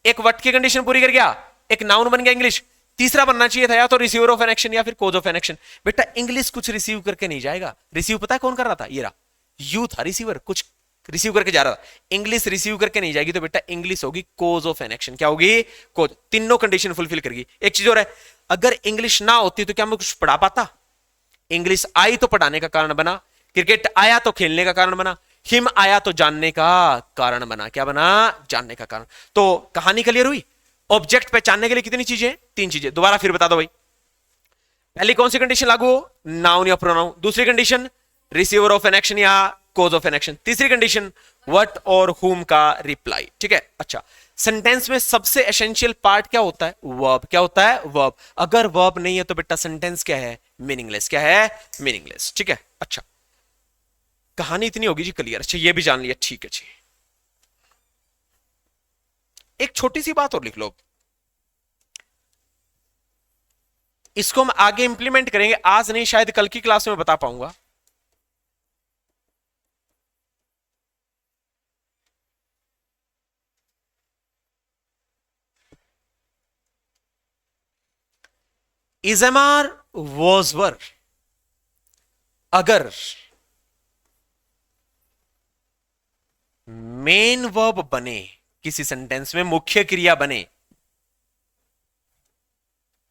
एक वट की कंडीशन पूरी कर गया, एक नाउन बन गया इंग्लिश। तीसरा बनना चाहिए था या तो रिसीवर ऑफ एन एक्शन या फिर कोज ऑफ एन एक्शन। बेटा इंग्लिश कुछ रिसीव करके नहीं जाएगा, रिसीव पता है कौन कर रहा था, ये रहा, यू था रिसीवर, कुछ रिसीव करके जा रहा था। इंग्लिश रिसीव करके नहीं जाएगी, तो बेटा इंग्लिश होगी कोज ऑफ एन एक्शन। क्या होगी, कोज, तीनों कंडीशन फुलफिल करेगी। एक चीज और है, अगर इंग्लिश ना होती तो क्या मैं कुछ पढ़ा पाता? इंग्लिश आई तो पढ़ाने का कारण बना, क्रिकेट आया तो खेलने का कारण बना, हिम आया तो जानने का कारण बना। क्या बना, जानने का कारण। तो कहानी क्लियर हुई। ऑब्जेक्ट पहचानने के लिए कितनी चीजें, 3 चीजें। दोबारा फिर बता दो भाई, पहली कौन सी कंडीशन लागू हो, नाउन या प्रोनाउन। दूसरी condition, receiver of an action या कोज ऑफ एन एक्शन। तीसरी कंडीशन, व्हाट और हुम का रिप्लाई। ठीक है, अच्छा, सेंटेंस में सबसे एसेंशियल पार्ट क्या होता है, वर्ब। क्या होता है, वर्ब। अगर वर्ब नहीं है तो बेटा सेंटेंस क्या है, मीनिंगलेस। क्या है, मीनिंगलेस। ठीक है, अच्छा, कहानी इतनी होगी जी क्लियर। अच्छा, ये भी जान लिया, ठीक है जी। एक छोटी सी बात और लिख लो, इसको हम आगे इंप्लीमेंट करेंगे, आज नहीं शायद कल की क्लास में बता पाऊंगा। इजमार वॉज वर, अगर मेन वर्ब बने, किसी सेंटेंस में मुख्य क्रिया बने,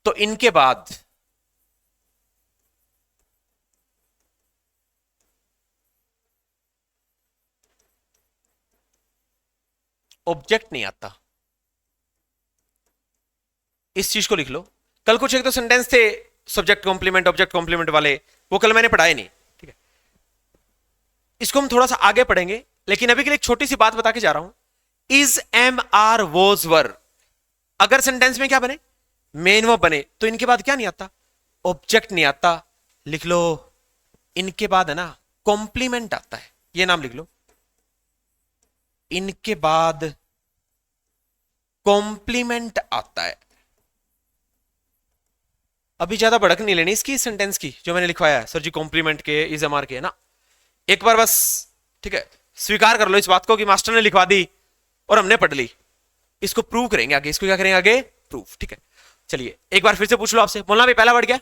तो इनके बाद ऑब्जेक्ट नहीं आता। इस चीज को लिख लो। कल कुछ एक तो सेंटेंस थे सब्जेक्ट कॉम्प्लीमेंट ऑब्जेक्ट कॉम्प्लीमेंट वाले, वो कल मैंने पढ़ाए नहीं। ठीक है, इसको हम थोड़ा सा आगे पढ़ेंगे, लेकिन अभी के लिए एक छोटी सी बात बता के जा रहा हूं। इज, एम, आर, वॉज, वर, अगर सेंटेंस में क्या बने, मेन वर्ब बने, तो इनके बाद क्या नहीं आता, ऑब्जेक्ट नहीं आता। लिख लो, इनके बाद है ना कॉम्प्लीमेंट आता है, ये नाम लिख लो, इनके बाद कॉम्प्लीमेंट आता है। अभी ज्यादा भड़क नहीं लेनी इसकी सेंटेंस की, जो मैंने लिखवाया है सर जी कॉम्प्लीमेंट के, इज, एम, आर के, है ना, एक बार बस। ठीक है, स्वीकार कर लो इस बात को कि मास्टर ने लिखवा दी और हमने पढ़ ली। इसको प्रूव करेंगे आगे, इसको क्या करेंगे आगे, प्रूफ। ठीक है, चलिए एक बार फिर से पूछ लो आपसे, बोलना भी पहला वर्ड क्या,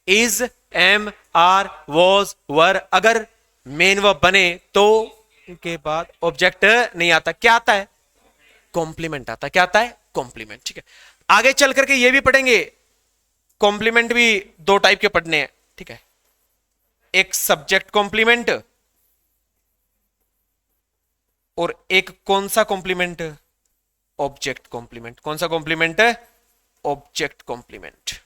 इज, एम, आर, वॉज, वर, अगर मेन वर्ब बने तो के बाद ऑब्जेक्ट नहीं आता, क्या आता है, कॉम्प्लीमेंट आता है। क्या आता है, कॉम्प्लीमेंट। ठीक है, आगे चल करके ये भी पढ़ेंगे, कॉम्प्लीमेंट भी 2 टाइप के पढ़ने हैं। ठीक है, एक सब्जेक्ट कॉम्प्लीमेंट और एक कौन सा कॉम्प्लीमेंट, ऑब्जेक्ट कॉम्प्लीमेंट। कौन सा कॉम्प्लीमेंट है, ऑब्जेक्ट कॉम्प्लीमेंट।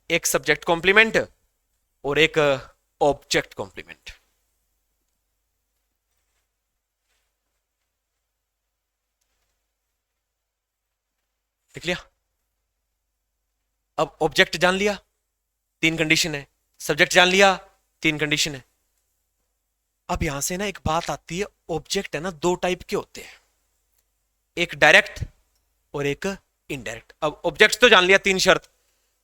एक सब्जेक्ट कॉम्प्लीमेंट और एक ऑब्जेक्ट कॉम्प्लीमेंट। देख लिया। अब ऑब्जेक्ट जान लिया, 3 कंडीशन है, सब्जेक्ट जान लिया, 3 कंडीशन है। अब यहां से ना एक बात आती है, ऑब्जेक्ट है ना 2 टाइप के होते हैं, एक डायरेक्ट और एक इनडायरेक्ट। अब ऑब्जेक्ट तो जान लिया 3 शर्त,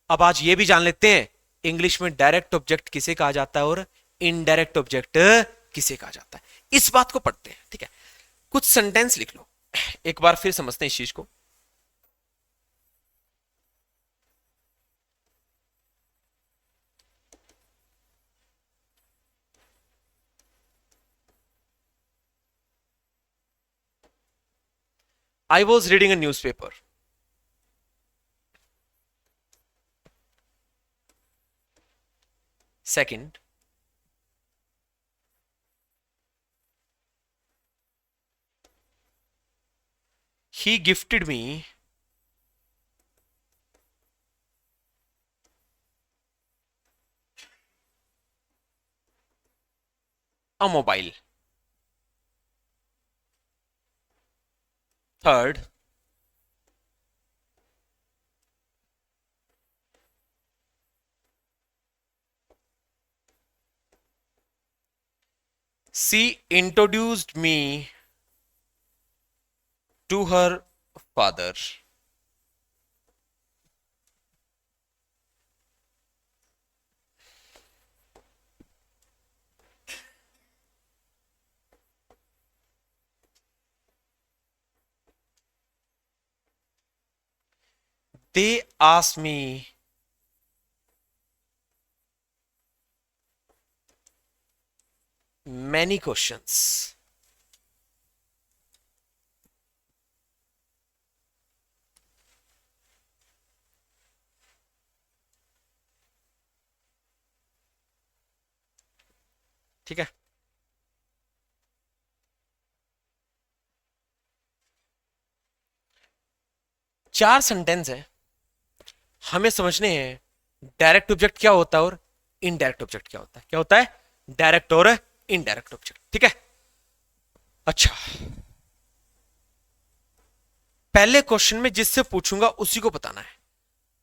अब आज ये भी जान लेते हैं इंग्लिश में डायरेक्ट ऑब्जेक्ट किसे कहा जाता है और इनडायरेक्ट ऑब्जेक्ट किसे कहा जाता है। इस बात को पढ़ते हैं। ठीक है, कुछ सेंटेंस लिख लो, एक बार फिर समझते हैं इस चीज को। I was reading a newspaper. Second, he gifted me a mobile. Third, she introduced me to her father. They asked me many questions. ठीक है, चार सेंटेंस है, हमें समझने हैं डायरेक्ट ऑब्जेक्ट क्या होता है और इनडायरेक्ट ऑब्जेक्ट क्या होता है। क्या होता है? डायरेक्ट और इनडायरेक्ट ऑब्जेक्ट। ठीक है, अच्छा, पहले क्वेश्चन में जिससे पूछूंगा उसी को बताना है।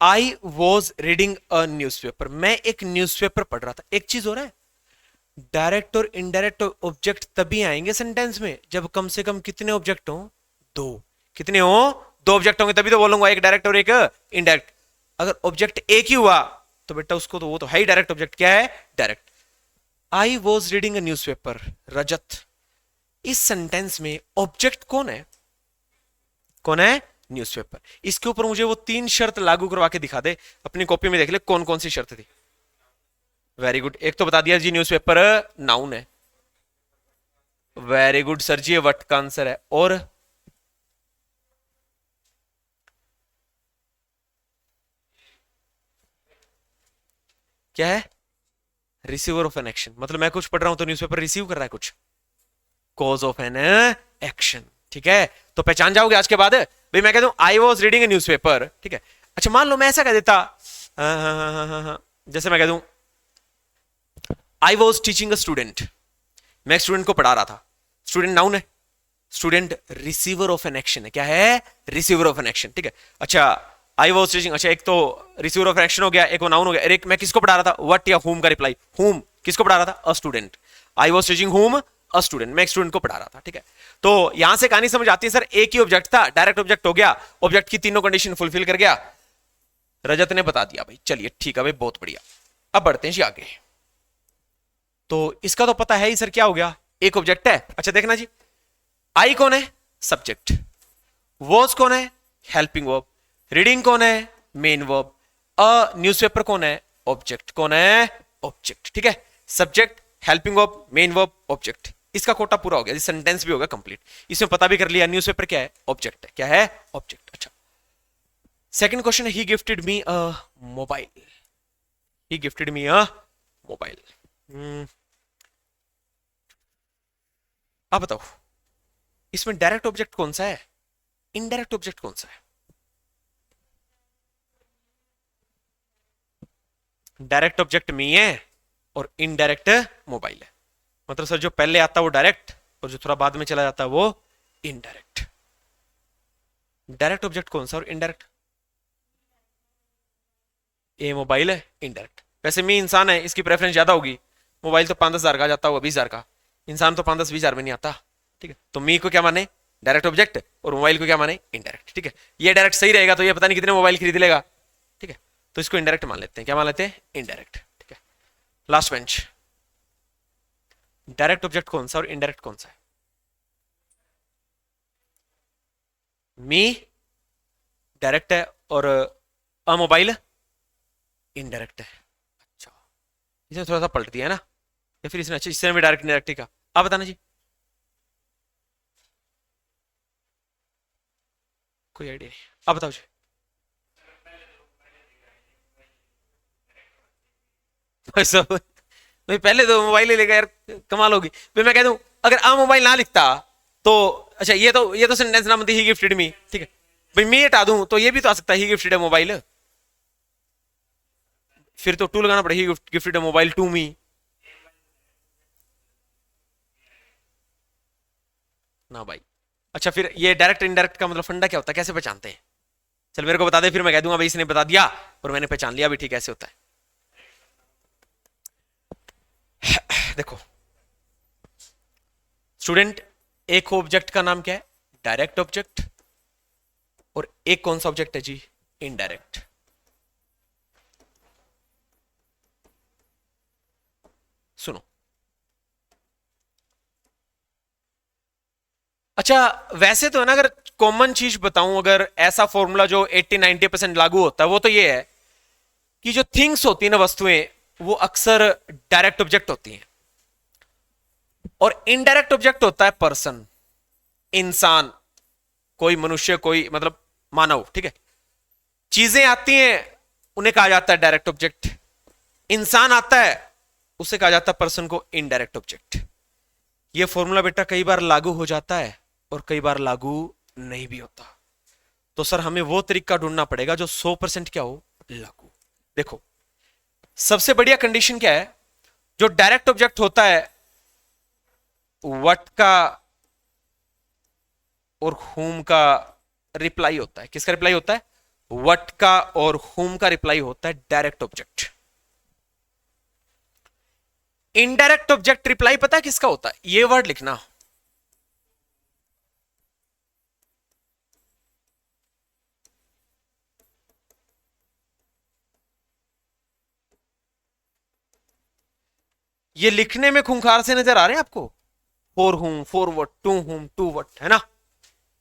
आई वॉज रीडिंग अ न्यूज़पेपर, मैं एक न्यूज़पेपर पढ़ रहा था। एक चीज हो रहा है, डायरेक्ट और इनडायरेक्ट ऑब्जेक्ट तभी आएंगे सेंटेंस में जब कम से कम कितने ऑब्जेक्ट हो? दो। कितने हो? दो ऑब्जेक्ट होंगे तभी तो बोलूंगा एक डायरेक्ट और एक इनडायरेक्ट। अगर ऑब्जेक्ट एक ही हुआ तो बेटा उसको तो वो तो है ही डायरेक्ट ऑब्जेक्ट। क्या है? Direct. I was reading a newspaper, Rajat. इस सेंटेंस में ऑब्जेक्ट कौन है? कौन है? न्यूज़पेपर। इसके ऊपर मुझे वो तीन शर्त लागू करवा के दिखा दे, अपनी कॉपी में देख ले कौन कौन सी शर्त थी। वेरी गुड, एक तो बता दिया जी, न्यूज़पेपर नाउन है। वेरी गुड सर जी, ये वट का आंसर है। और क्या है? रिसीवर ऑफ एन एक्शन, मतलब मैं कुछ पढ़ रहा हूं तो न्यूज़पेपर रिसीव कर रहा है कुछ। Cause of an action. ठीक है, तो पहचान जाओगे आज के बाद। भाई मैं कहता हूं आई वॉज रीडिंग ए न्यूज़पेपर, ठीक है। अच्छा मान लो मैं ऐसा कह देता, जैसे मैं कह दूं आई वॉज टीचिंग अ स्टूडेंट, मैं एक स्टूडेंट को पढ़ा रहा था। स्टूडेंट नाउन है, student receiver of an action है। क्या है? Receiver of an action. ठीक है, अच्छा आई वॉज टीचिंग, अच्छा एक तो रिसीवर ऑफ एक्शन हो गया, एक वो नाउन हो गया। एक मैं किसको पढ़ा रहा था? व्हाट या हुम का रिप्लाई। हुम किसको पढ़ा रहा था? A student. I was teaching whom? A student, मैं एक स्टूडेंट को पढ़ा रहा था। ठीक है, तो यहां से कहानी समझ आती है सर, एक ही ऑब्जेक्ट था, डायरेक्ट ऑब्जेक्ट हो गया, ऑब्जेक्ट की तीनों कंडीशन फुलफिल कर गया। रजत ने बता दिया भाई, चलिए ठीक है भाई, बहुत बढ़िया। अब बढ़ते हैं जी आगे। तो इसका तो पता है ही सर, क्या हो गया? एक ऑब्जेक्ट है। अच्छा देखना जी, आई कौन है? सब्जेक्ट। वॉज कौन है? Helping verb. रीडिंग कौन है? Main verb. अ न्यूज़पेपर कौन है? ऑब्जेक्ट। कौन है? ऑब्जेक्ट। ठीक है, subject, helping verb, main verb, object. इसका कोटा पूरा हो गया, सेंटेंस भी होगा कंप्लीट। इसमें पता भी कर लिया न्यूज़पेपर क्या है? ऑब्जेक्ट है। क्या है? ऑब्जेक्ट। अच्छा, सेकंड क्वेश्चन है, he gifted me a mobile. He gifted me a mobile. अब बताओ इसमें डायरेक्ट ऑब्जेक्ट कौन सा है, इनडायरेक्ट ऑब्जेक्ट कौन सा है? डायरेक्ट ऑब्जेक्ट मी है और इनडायरेक्ट मोबाइल है। मतलब सर जो पहले आता है वो डायरेक्ट और जो थोड़ा बाद में चला जाता है वो इनडायरेक्ट। डायरेक्ट ऑब्जेक्ट कौन सा और इनडायरेक्ट? ए मोबाइल है, इनडायरेक्ट। वैसे मी इंसान है, इसकी प्रेफरेंस ज्यादा होगी। मोबाइल तो 5-10 हजार का जाता होगा, 20 हजार का। इंसान तो 5-10-20 हजार में नहीं आता। ठीक है, तो मी को क्या माने? डायरेक्ट ऑब्जेक्ट, और मोबाइल को क्या माने? इनडायरेक्ट। ठीक है, ये डायरेक्ट सही रहेगा तो ये पता नहीं कितने मोबाइल खरीद लेगा। ठीक है, तो इसको इनडायरेक्ट मान लेते हैं। क्या मान लेते हैं? इनडायरेक्ट। ठीक है, लास्ट बेंच, डायरेक्ट ऑब्जेक्ट कौन सा और इनडायरेक्ट कौन सा है? मी डायरेक्ट है और अ मोबाइल इनडायरेक्ट है। अच्छा, इसने थोड़ा सा पलट दिया है ना, या फिर इसने अच्छा इसने भी डायरेक्ट इनडायरेक्ट का। आप बताना जी, कोई आइडिया नहीं, आप बताओ जी। भाई साहब, भाई पहले तो मोबाइल ही लेगा यार, कमाल होगी। फिर मैं कह दूं अगर आ मोबाइल ना लिखता तो, अच्छा ये तो सेंटेंस ना बनती, ही गिफ्टेड मी, ठीक है। भाई मी हटा दूं तो ये भी तो आ सकता है, ही गिफ्टेड है मोबाइल। फिर तो टू लगाना पड़ेगा, ही गिफ्टेड है मोबाइल टू मी। ना भाई। अच्छा फिर ये डायरेक्ट इनडायरेक्ट का मतलब फंडा क्या होता है, कैसे पहचानते हैं? चल मेरे को बता दे, फिर मैं कह दूंगा भाई इसने बता दिया और मैंने पहचान लिया भी, ठीक ऐसे होता है। देखो स्टूडेंट, एक ऑब्जेक्ट का नाम क्या है? Direct object. और एक कौन सा ऑब्जेक्ट है जी? इनडायरेक्ट। सुनो, अच्छा वैसे तो है ना, अगर कॉमन चीज बताऊं, अगर ऐसा फॉर्मूला जो 80-90% लागू होता है, वो तो ये है कि जो थिंग्स होती है ना, वस्तुएं, वो अक्सर डायरेक्ट ऑब्जेक्ट होती हैं और इनडायरेक्ट ऑब्जेक्ट होता है पर्सन, इंसान, कोई मनुष्य, कोई मतलब मानव, ठीक है। चीजें आती हैं, उन्हें कहा जाता है डायरेक्ट ऑब्जेक्ट। इंसान आता है, उसे कहा जाता है पर्सन को इनडायरेक्ट ऑब्जेक्ट। ये फॉर्मूला बेटा कई बार लागू हो जाता है और कई बार लागू नहीं भी होता। तो सर हमें वो तरीका ढूंढना पड़ेगा जो 100% क्या हो, लागू। देखो सबसे बढ़िया कंडीशन क्या है, जो डायरेक्ट ऑब्जेक्ट होता है व्हाट का और हुम का रिप्लाई होता है। किसका रिप्लाई होता है? व्हाट का और हुम का रिप्लाई होता है direct object. Indirect object reply पता है किसका होता है? ये वर्ड लिखना, ये लिखने में खूंखार से नजर आ रहे हैं आपको, for whom, for what, to whom, to what, है ना।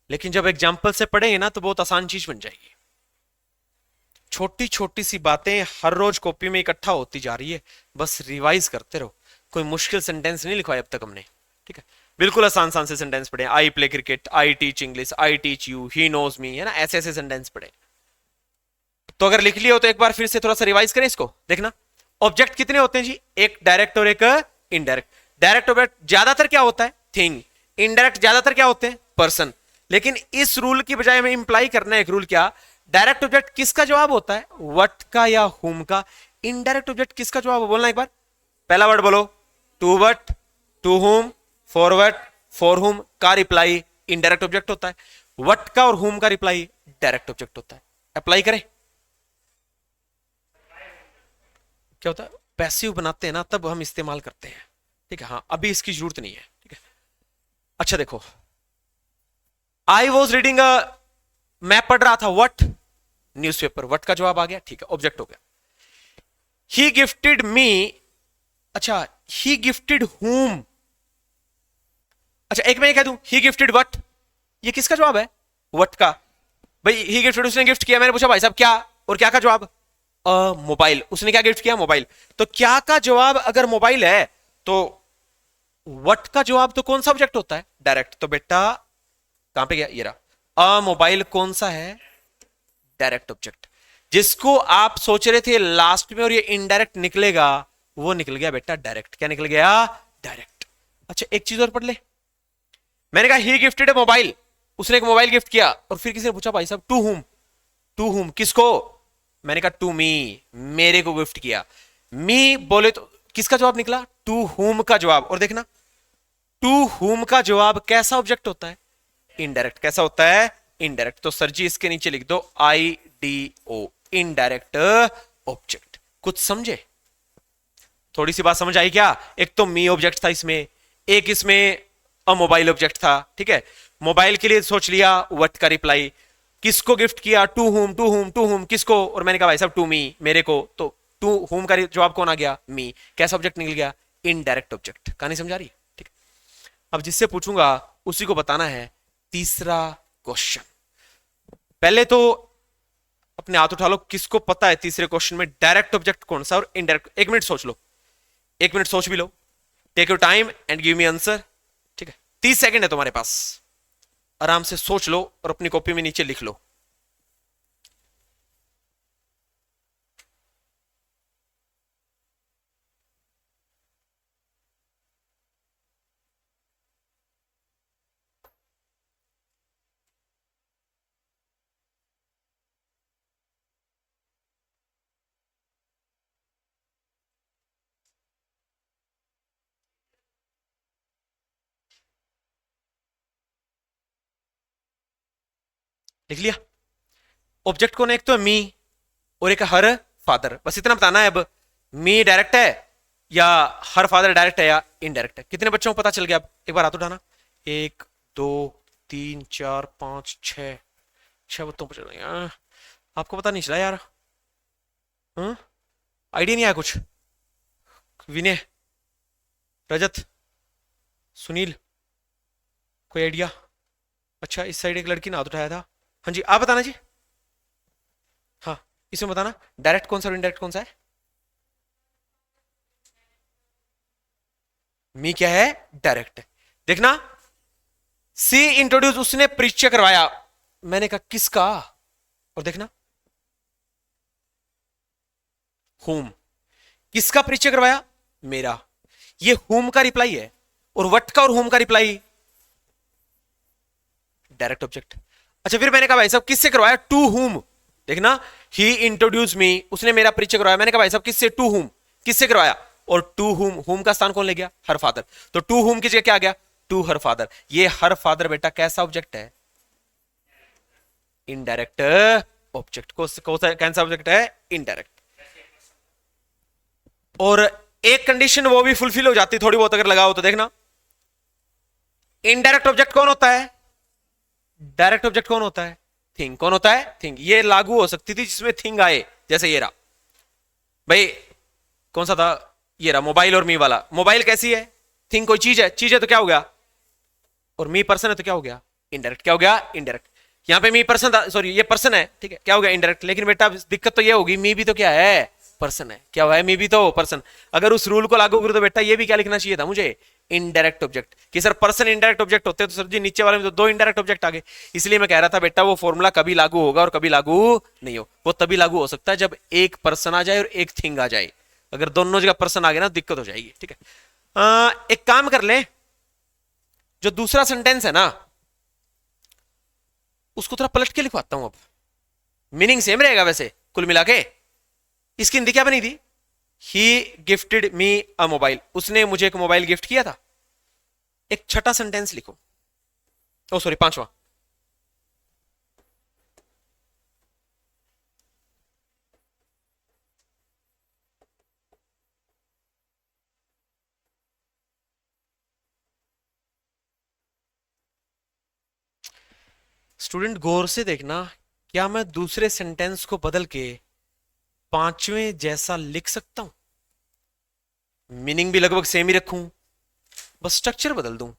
लेकिन जब एग्जाम्पल से पढ़ेंगे ना तो बहुत आसान चीज बन जाएगी। छोटी छोटी सी बातें हर रोज कॉपी में इकट्ठा होती जा रही है, बस रिवाइज करते रहो। कोई मुश्किल सेंटेंस नहीं लिखवाए अब तक हमने, ठीक है। बिल्कुल आसान आसान से सेंटेंस पढ़े, I play cricket, I teach English, I teach you, he knows me, है ना, ऐसे ऐसे सेंटेंस पढ़े। तो अगर लिख लिया हो तो एक बार फिर से थोड़ा सा रिवाइज करें इसको। देखना ऑब्जेक्ट कितने होते हैं जी, एक डायरेक्ट और एक इनडायरेक्ट। डायरेक्ट ऑब्जेक्ट ज्यादातर क्या होता है? थिंग। इनडायरेक्ट ज्यादातर क्या होते हैं? पर्सन। लेकिन इस रूल की बजाय हमें इंप्लाई करना है एक रूल, क्या? डायरेक्ट ऑब्जेक्ट किसका जवाब होता है? व्हाट का या हुम का। इनडायरेक्ट ऑब्जेक्ट किसका जवाब है? बोलना एक बार, पहला वर्ड बोलो, to what, to whom, for what, for whom का रिप्लाई इनडायरेक्ट ऑब्जेक्ट होता है। व्हाट का और हुम का रिप्लाई डायरेक्ट ऑब्जेक्ट होता है। अप्लाई करें, क्या होता है? पैसिव बनाते हैं ना तब हम इस्तेमाल करते हैं, ठीक है। हाँ अभी इसकी जरूरत नहीं है, ठीक है। अच्छा देखो, आई वॉज रीडिंग अ, मैं पढ़ रहा था व्हाट, न्यूज़पेपर। व्हाट का जवाब आ गया, ठीक है, ऑब्जेक्ट हो गया। ही गिफ्टेड मी, अच्छा ही गिफ्टेड हुम, अच्छा एक मैं ये कह दूं ही गिफ्टेड व्हाट, ये किसका जवाब है? व्हाट का। भाई ही गिफ्टेड, उसने गिफ्ट किया, मैंने पूछा भाई साहब क्या, और क्या का जवाब? मोबाइल। उसने क्या गिफ्ट किया? मोबाइल। तो क्या का जवाब अगर मोबाइल है तो व्हाट का जवाब तो कौन सा ऑब्जेक्ट होता है? डायरेक्ट। तो बेटा कहां पे गया, ये रहा। मोबाइल कौन सा है? Direct object. जिसको आप सोच रहे थे लास्ट में और ये इनडायरेक्ट निकलेगा, वो निकल गया बेटा डायरेक्ट। क्या निकल गया? डायरेक्ट। अच्छा एक चीज और पढ़ ले, मैंने कहा ही गिफ्टेड है मोबाइल, उसने एक मोबाइल गिफ्ट किया, और फिर किसी ने पूछा भाई साहब टू हुम, टू हुम किसको? मैंने कहा टू मी, मेरे को गिफ्ट किया। मी बोले तो किसका जवाब निकला? टू हुम का जवाब। और देखना टू हुम का जवाब कैसा ऑब्जेक्ट होता है? इनडायरेक्ट। कैसा होता है? इनडायरेक्ट। तो सर जी इसके नीचे लिख दो I D O, indirect object. कुछ समझे? थोड़ी सी बात समझ आई क्या? एक तो मी ऑब्जेक्ट था इसमें, एक इसमें अ मोबाइल ऑब्जेक्ट था, ठीक है। मोबाइल के लिए सोच लिया व्हाट का रिप्लाई, किसको गिफ्ट किया? To whom, to whom, to whom किसको? और मैंने कहा भाई साहब टू मी, मेरे को। तो टू हुम का जवाब कौन आ गया? मी। कैसा ऑब्जेक्ट निकल गया? Indirect object. कहानी समझा रही? ठीक। अब जिससे पूछूंगा उसी को बताना है तीसरा क्वेश्चन। पहले तो अपने हाथ उठा लो, किसको पता है तीसरे क्वेश्चन में डायरेक्ट ऑब्जेक्ट कौन सा और इनडायरेक्ट। 1 मिनट सोच लो, 1 मिनट सोच भी लो, take your time and give me answer. ठीक है, 30 सेकंड है तुम्हारे पास, आराम से सोच लो और अपनी कॉपी में नीचे लिख लो। लिख लिया? ऑब्जेक्ट कौन है? एक तो है मी और एक है हर फादर, बस इतना बताना है। अब मी डायरेक्ट है या हर फादर डायरेक्ट है या इनडायरेक्ट है। कितने बच्चों को पता चल गया? अब एक बार हाथ उठाना। 1 2 3 4 5 6, 6 बच्चों को चल गया। आपको पता नहीं चला यार? आइडिया नहीं आया कुछ? विनय, रजत, सुनील, कोई आइडिया? अच्छा, इस साइड एक लड़की ने हाथ उठाया था। हाँ जी, आप बताना जी। हाँ, इसमें बताना डायरेक्ट कौन सा और इनडायरेक्ट कौन सा है। मी क्या है? डायरेक्ट है। देखना, सी इंट्रोड्यूस, उसने परिचय करवाया। मैंने कहा किसका? और देखना, हुम, किसका परिचय करवाया? मेरा। ये हुम का रिप्लाई है और वट का और हुम का रिप्लाई डायरेक्ट ऑब्जेक्ट। अच्छा, फिर मैंने कहा भाई साहब किससे करवाया? To whom. देखना, ही इंट्रोड्यूस मी, उसने मेरा परिचय करवाया। मैंने कहा भाई साहब किससे? टू हुम, किससे करवाया? और टू हुम, हुम का स्थान कौन ले गया? Her father. तो टू हुम की जगह क्या आ गया? To her father. ये हर फादर बेटा कैसा ऑब्जेक्ट है? Indirect object. कौन सा ऑब्जेक्ट है? इनडायरेक्ट। और एक कंडीशन वो भी फुलफिल हो जाती थोड़ी बहुत अगर लगाओ तो। देखना, इनडायरेक्ट ऑब्जेक्ट कौन होता है? डायरेक्ट ऑब्जेक्ट कौन होता है? थिंग। कौन होता है? थिंग। ये लागू हो सकती थी जिसमें थिंग आए, जैसे ये रहा भाई, कौन सा था? ये रहा मोबाइल और मी वाला। मोबाइल कैसी है? थिंग, कोई चीज है। चीज है तो क्या हो गया? और मी पर्सन है तो क्या हो गया? इनडायरेक्ट। क्या हो गया? इनडायरेक्ट। यहां पे मी पर्सन था, सॉरी ये पर्सन है, ठीक है, क्या हो गया? इनडायरेक्ट। लेकिन बेटा दिक्कत तो ये होगी, मी भी तो क्या है? पर्सन है। क्या हुआ है? मी भी तो पर्सन। अगर उस रूल को लागू करूं तो बेटा ये भी क्या लिखना चाहिए था मुझे? Indirect object. कि सर पर्सन इनडायरेक्ट ऑब्जेक्ट होते हैं तो सर जी नीचे वाले में तो 2 इनडायरेक्ट ऑब्जेक्ट आ गए। इसलिए मैं कह रहा था बेटा वो फॉर्मूला कभी लागू होगा और कभी लागू नहीं हो। वो तभी लागू हो सकता है जब एक पर्सन आ जाए और एक थिंग आ जाए। अगर दोनों जगह पर्सन आ गए ना दिक्कत हो जाएगी। ठीक है, एक काम कर ले, जो दूसरा सेंटेंस है ना उसको थोड़ा पलट के लिखवाता हूं। अब मीनिंग सेम रहेगा वैसे कुल मिला के। इसकी हिंदी क्या बनी थी? ही गिफ्टेड मी अ मोबाइल, उसने मुझे एक मोबाइल गिफ्ट किया था। एक छठा सेंटेंस लिखो, ओ सॉरी 5वां। स्टूडेंट गौर से देखना, क्या मैं दूसरे सेंटेंस को बदल के 5वें जैसा लिख सकता हूं? मीनिंग भी लगभग सेम ही रखूं, बस स्ट्रक्चर बदल दूं।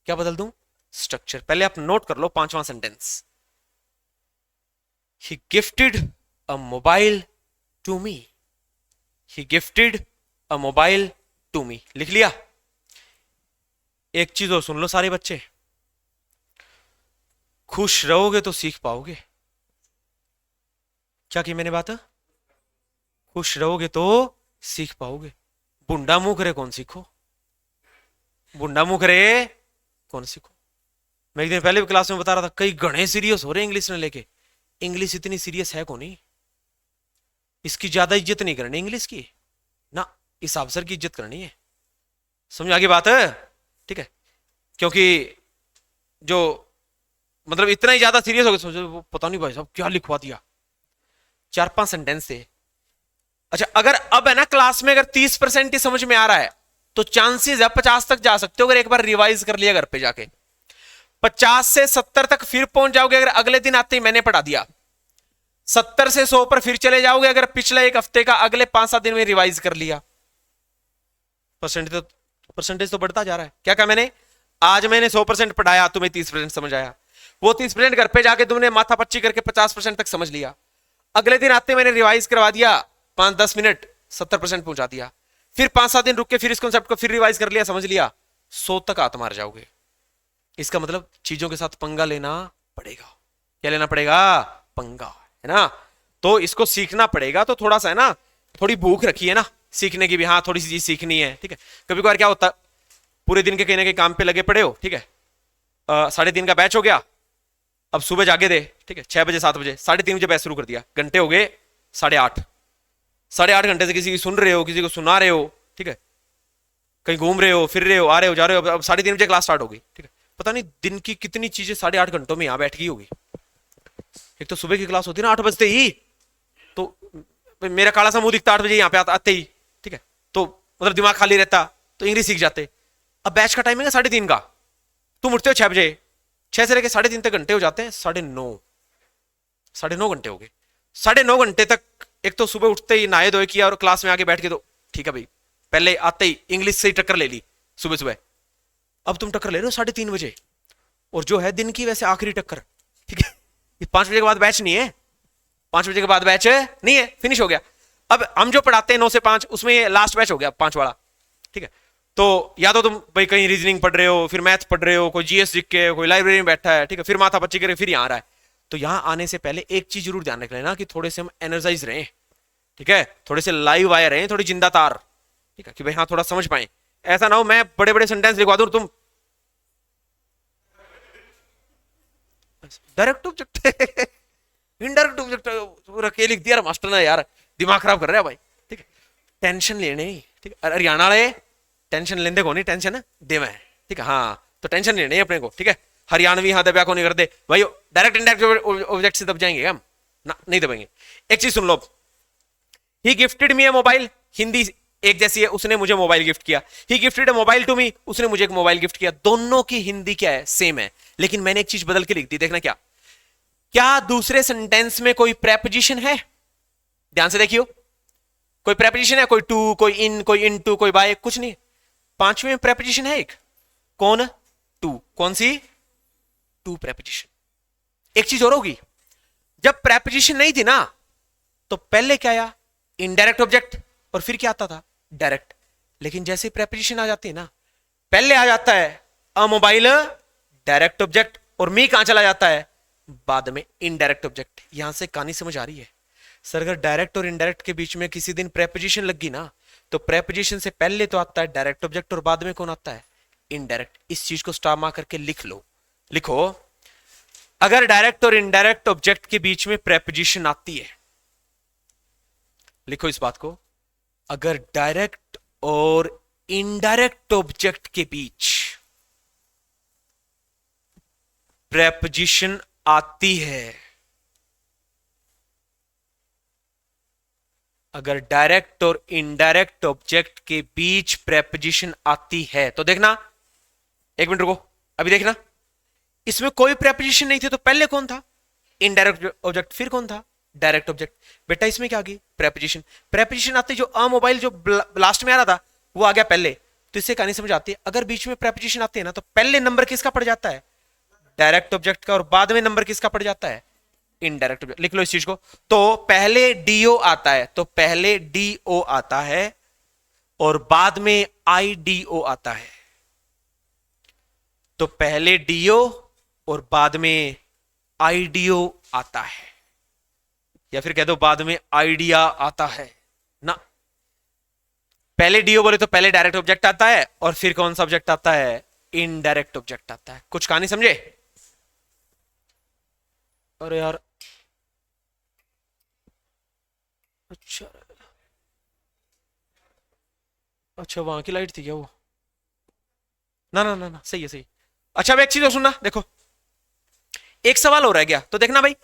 क्या बदल दूं? स्ट्रक्चर। पहले आप नोट कर लो 5वां sentence. He gifted a mobile to me. He gifted a mobile to me, लिख लिया? एक चीज और सुन लो सारे बच्चे, खुश रहोगे तो सीख पाओगे। क्या की मैंने बात? खुश रहोगे तो सीख पाओगे। बुंडा मुंह करे कौन सीखो? बुंडा मुंह करे कौन सीखो? मैं एक दिन पहले भी क्लास में बता रहा था, कई घने सीरियस हो रहे इंग्लिश ने लेके। इंग्लिश इतनी सीरियस है कौन? इसकी ज्यादा इज्जत नहीं करनी इंग्लिश की ना, इस अवसर की इज्जत करनी है। समझ आ गई बात है? ठीक है, क्योंकि जो मतलब इतना ही ज्यादा सीरियस हो गया, सोचो पता नहीं भाई साहब क्या लिखवा दिया। 4-5 सेंटेंस थे। अच्छा, अगर अब है ना क्लास में अगर 30% ही समझ में आ रहा है तो चांसेस है 50 तक जा सकते हो, अगर एक बार रिवाइज कर लिया घर पे जाके। 50 से 70 तक फिर पहुंच जाओगे अगर अगले दिन आते ही मैंने पढ़ा दिया। 70 से 100 पर फिर चले जाओगे अगर पिछले एक हफ्ते का अगले 5-7 दिन में रिवाइज कर लिया। परसेंटेज तो बढ़ता जा रहा है। क्या कहा मैंने? आज मैंने 100% पढ़ाया, तुम्हें 30% समझ आया। वो 30% घर पे जाके तुमने माथा पच्ची करके 50% तक समझ लिया। अगले दिन आते मैंने रिवाइज करवा दिया 5-10 मिनट, 70% पहुंचा दिया। फिर 5-7 दिन रुक के फिर इस कॉन्सेप्ट को फिर रिवाइज कर लिया, समझ लिया, 100 तक हाथ मार जाओगे। इसका मतलब चीजों के साथ पंगा लेना पड़ेगा। क्या लेना पड़ेगा? पंगा, है ना। तो इसको सीखना पड़ेगा। तो थोड़ा सा है ना, थोड़ी भूख रखी है ना सीखने की भी। हाँ, थोड़ी सी चीज सीखनी है, ठीक है। कभी कभार क्या होता है, पूरे दिन के कहीं ना कहीं काम पे लगे पड़े हो, ठीक है, 3:30 का बैच हो गया, अब सुबह जागे दे, ठीक है, 6 बजे 7 बजे, 3:30 बजे बैच शुरू कर दिया, घंटे हो गए 8:30, 8:30 घंटे से किसी की सुन रहे हो, किसी को सुना रहे हो, ठीक है, कहीं घूम रहे हो, फिर रहे हो, आ रहे हो, जा रहे हो, अब 3:30 बजे क्लास स्टार्ट हो गई, ठीक है। पता नहीं दिन की कितनी चीजें 8.5 घंटों में यहां बैठ गई होगी। एक तो सुबह की क्लास होती है ना 8 बजते ही, तो मेरा काला सा मुंह दिखता 8 बजे यहाँ पे आते ही, ठीक है, तो मतलब दिमाग खाली रहता तो इंग्लिश सीख जाते। अब बैच का टाइमिंग है 3:30 का, तुम उठते हो 6 बजे, 6 से लेकर 3:30 तक घंटे हो जाते हैं, 9.5 घंटे हो गए। 9.5 घंटे तक एक तो सुबह उठते ही नहाए धोए किया और क्लास में आके बैठ के, तो ठीक है भाई, पहले आते ही इंग्लिश से ही टक्कर ले ली सुबह सुबह। अब तुम टक्कर ले रहे हो 3:30 बजे, और जो है दिन की वैसे आखिरी टक्कर, ठीक है। 5 बजे के बाद बैच नहीं है, 5 बजे के बाद बैच नहीं है, फिनिश हो गया। अब हम जो पढ़ाते हैं 9 से 5, उसमें लास्ट बैच हो गया 5 वाला, ठीक है। तो या तो तुम भाई कहीं रीजनिंग पढ़ रहे हो, फिर मैथ पढ़ रहे हो, कोई जीएस सीख के, कोई लाइब्रेरी में बैठा है, ठीक है, फिर माथा पच्ची करे फिर यहाँ आ रहा है। तो यहाँ आने से पहले एक चीज जरूर ध्यान रख लेना कि थोड़े से हम एनर्जाइज रहे, ठीक है, थोड़े से लाइव आए रहे, थोड़ी जिंदा तार, ठीक है, कि भाई हाँ थोड़ा समझ पाए। ऐसा ना हो मैं बड़े बड़े सेंटेंस लिखवा दूं तुम डायरेक्ट ऑब्जेक्ट इनडायरेक्ट ऑब्जेक्ट पूरा के लिख दिया मास्टर ने, यार दिमाग खराब कर रहा है भाई, ठीक है। टेंशन लेने, ठीक है, हरियाणा वाले टेंशन लेंदे को नहीं, टेंशन दे मैं, ठीक है, हाँ तो टेंशन लेने अपने को, ठीक है। हरियाणवी हाँ दबा को नहीं करते भाई, डायरेक्ट इनडायरेक्ट ऑब्जेक्ट से दब जाएंगे हम ना, नहीं दबेंगे। एक चीज सुन लो, he gifted me a mobile, Hindi एक जैसी है, उसने मुझे मोबाइल गिफ्ट किया। He gifted a mobile to me, उसने मुझे एक मोबाइल गिफ्ट किया। दोनों की हिंदी क्या है? सेम है, लेकिन मैंने एक चीज बदल के लिख दी, देखना क्या। क्या दूसरे सेंटेंस में कोई प्रेपोजिशन है? ध्यान से देखियो, कोई प्रेपोजिशन है? कोई टू, कोई इन, कोई इन टू, कोई बाय, कुछ नहीं। 5वें में प्रेपोजिशन है एक, कौन? टू। कौन सी? To preposition. एक चीज और होगी, जब प्रेपोजिशन नहीं थी ना तो पहले क्या आया? इनडायरेक्ट ऑब्जेक्ट, और फिर क्या आता था? डायरेक्ट। लेकिन जैसे प्रेपोजिशन आ जाती है ना, पहले आ जाता है अ मोबाइल डायरेक्ट ऑब्जेक्ट, और मी कहां चला जाता है? बाद में इनडायरेक्ट ऑब्जेक्ट। यहां से कहानी समझ आ रही है? सर अगर डायरेक्ट और इनडायरेक्ट के बीच में किसी दिन प्रेपोजिशन लगी ना, तो प्रेपोजिशन से पहले तो आता है डायरेक्ट ऑब्जेक्ट और बाद में कौन आता है? इनडायरेक्ट। इस चीज को स्टार मार्क करके लिख लो, लिखो, अगर डायरेक्ट और इनडायरेक्ट ऑब्जेक्ट के बीच में प्रेपोजिशन आती है, लिखो इस बात को, अगर डायरेक्ट और इनडायरेक्ट ऑब्जेक्ट के बीच प्रेपोजिशन आती है, अगर डायरेक्ट और इनडायरेक्ट ऑब्जेक्ट के बीच प्रेपोजिशन आती है, तो देखना, एक मिनट रुको, अभी देखना, इसमें कोई प्रेपोजिशन नहीं थी तो पहले कौन था? Indirect object. फिर कौन था? Direct object. बेटा इसमें क्या आ गई? प्रेपोजिशन। प्रेपोजिशन आते जो अ मोबाइल जो लास्ट में आ रहा था वो आ गया पहले, तो इससे कहानी समझ आती है। अगर बीच में प्रेपोजिशन आती है ना, तो पहले नंबर किसका पड़ जाता है? डायरेक्ट ऑब्जेक्ट का, और बाद में नंबर किसका पड़ जाता है? Indirect object. लिख लो इस चीज को। तो पहले डीओ आता है, तो पहले डीओ आता है और बाद में आईडीओ आता है। तो पहले डीओ और बाद में आईडीओ आता है, या फिर कह दो बाद में आइडिया आता है ना। पहले डीओ बोले तो पहले डायरेक्ट ऑब्जेक्ट आता है, और फिर कौन सा ऑब्जेक्ट आता है? इनडायरेक्ट ऑब्जेक्ट आता है। कुछ कहानी समझे? अरे यार, अच्छा अच्छा, वहां की लाइट थी क्या वो? ना ना ना ना, सही है सही। अच्छा अब एक चीज और सुनना, देखो एक सवाल हो रह गया, तो देखना भाई,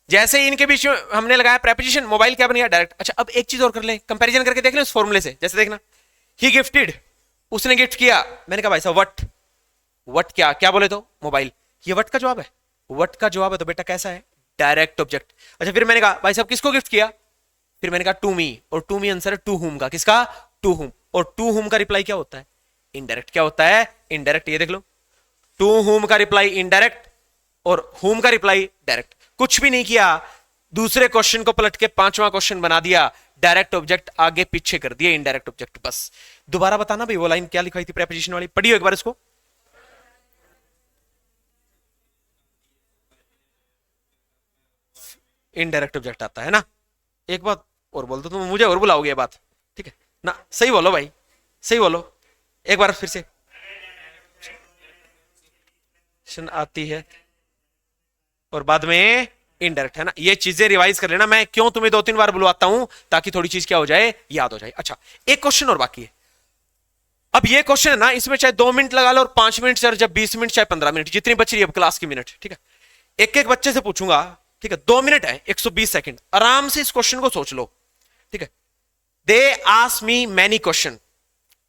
जैसे इनके बीच में हमने लगाया प्रेपोजिशन, मोबाइल क्या बन गया? डायरेक्ट। अच्छा अब एक चीज और कर ले, कंपैरिजन करके देख ले उस फॉर्मूले से। जैसे देखना, ही गिफ्टेड, उसने गिफ्ट किया। मैंने कहा भाई साहब वट, वट क्या क्या बोले तो? मोबाइल। ये वट का जवाब है, वट का जवाब है, तो बेटा कैसा है? Direct object. अच्छा फिर मैंने कहा भाई साहब किसको गिफ्ट किया? फिर मैंने कहा टू मी, और टू मी आंसर है टू हुम का। किसका? To whom. और टू हुम का रिप्लाई क्या होता है? इनडायरेक्ट। क्या होता है? इनडायरेक्ट। ये देख लो, टू हुम का रिप्लाई इनडायरेक्ट, और whom का रिप्लाई डायरेक्ट। कुछ भी नहीं किया, दूसरे क्वेश्चन को पलट के पांचवा क्वेश्चन बना दिया, डायरेक्ट ऑब्जेक्ट आगे पीछे कर दिया, इनडायरेक्ट ऑब्जेक्ट। बस दोबारा बताना भाई वो लाइन क्या लिखाई थी प्रेपोजिशन वाली, पढ़ियो एक बार इसको। इनडायरेक्ट ऑब्जेक्ट आता है ना। एक बात और बोल दो, तुम मुझे और बुलाओगे ये बात, ठीक है ना? सही बोलो भाई, सही बोलो एक बार फिर से। आती है और बाद में इनडायरेक्ट, है ना? ये चीजें रिवाइज कर लेना। मैं क्यों तुम्हें 2-3 बार बुलवाता हूं, ताकि थोड़ी चीज क्या हो जाए, याद हो जाए। अच्छा, एक क्वेश्चन और बाकी है। अब ये क्वेश्चन है ना, इसमें चाहे 2 मिनट लगा लो और 5 मिनट, चाहे जब 20 मिनट, चाहे 15 मिनट, जितनी बच रही है अब क्लास की मिनट, ठीक है? एक एक बच्चे से पूछूंगा, ठीक है? 2 मिनट है, 120 सेकंड, आराम से इस क्वेश्चन को सोच लो, ठीक है? They ask me many question.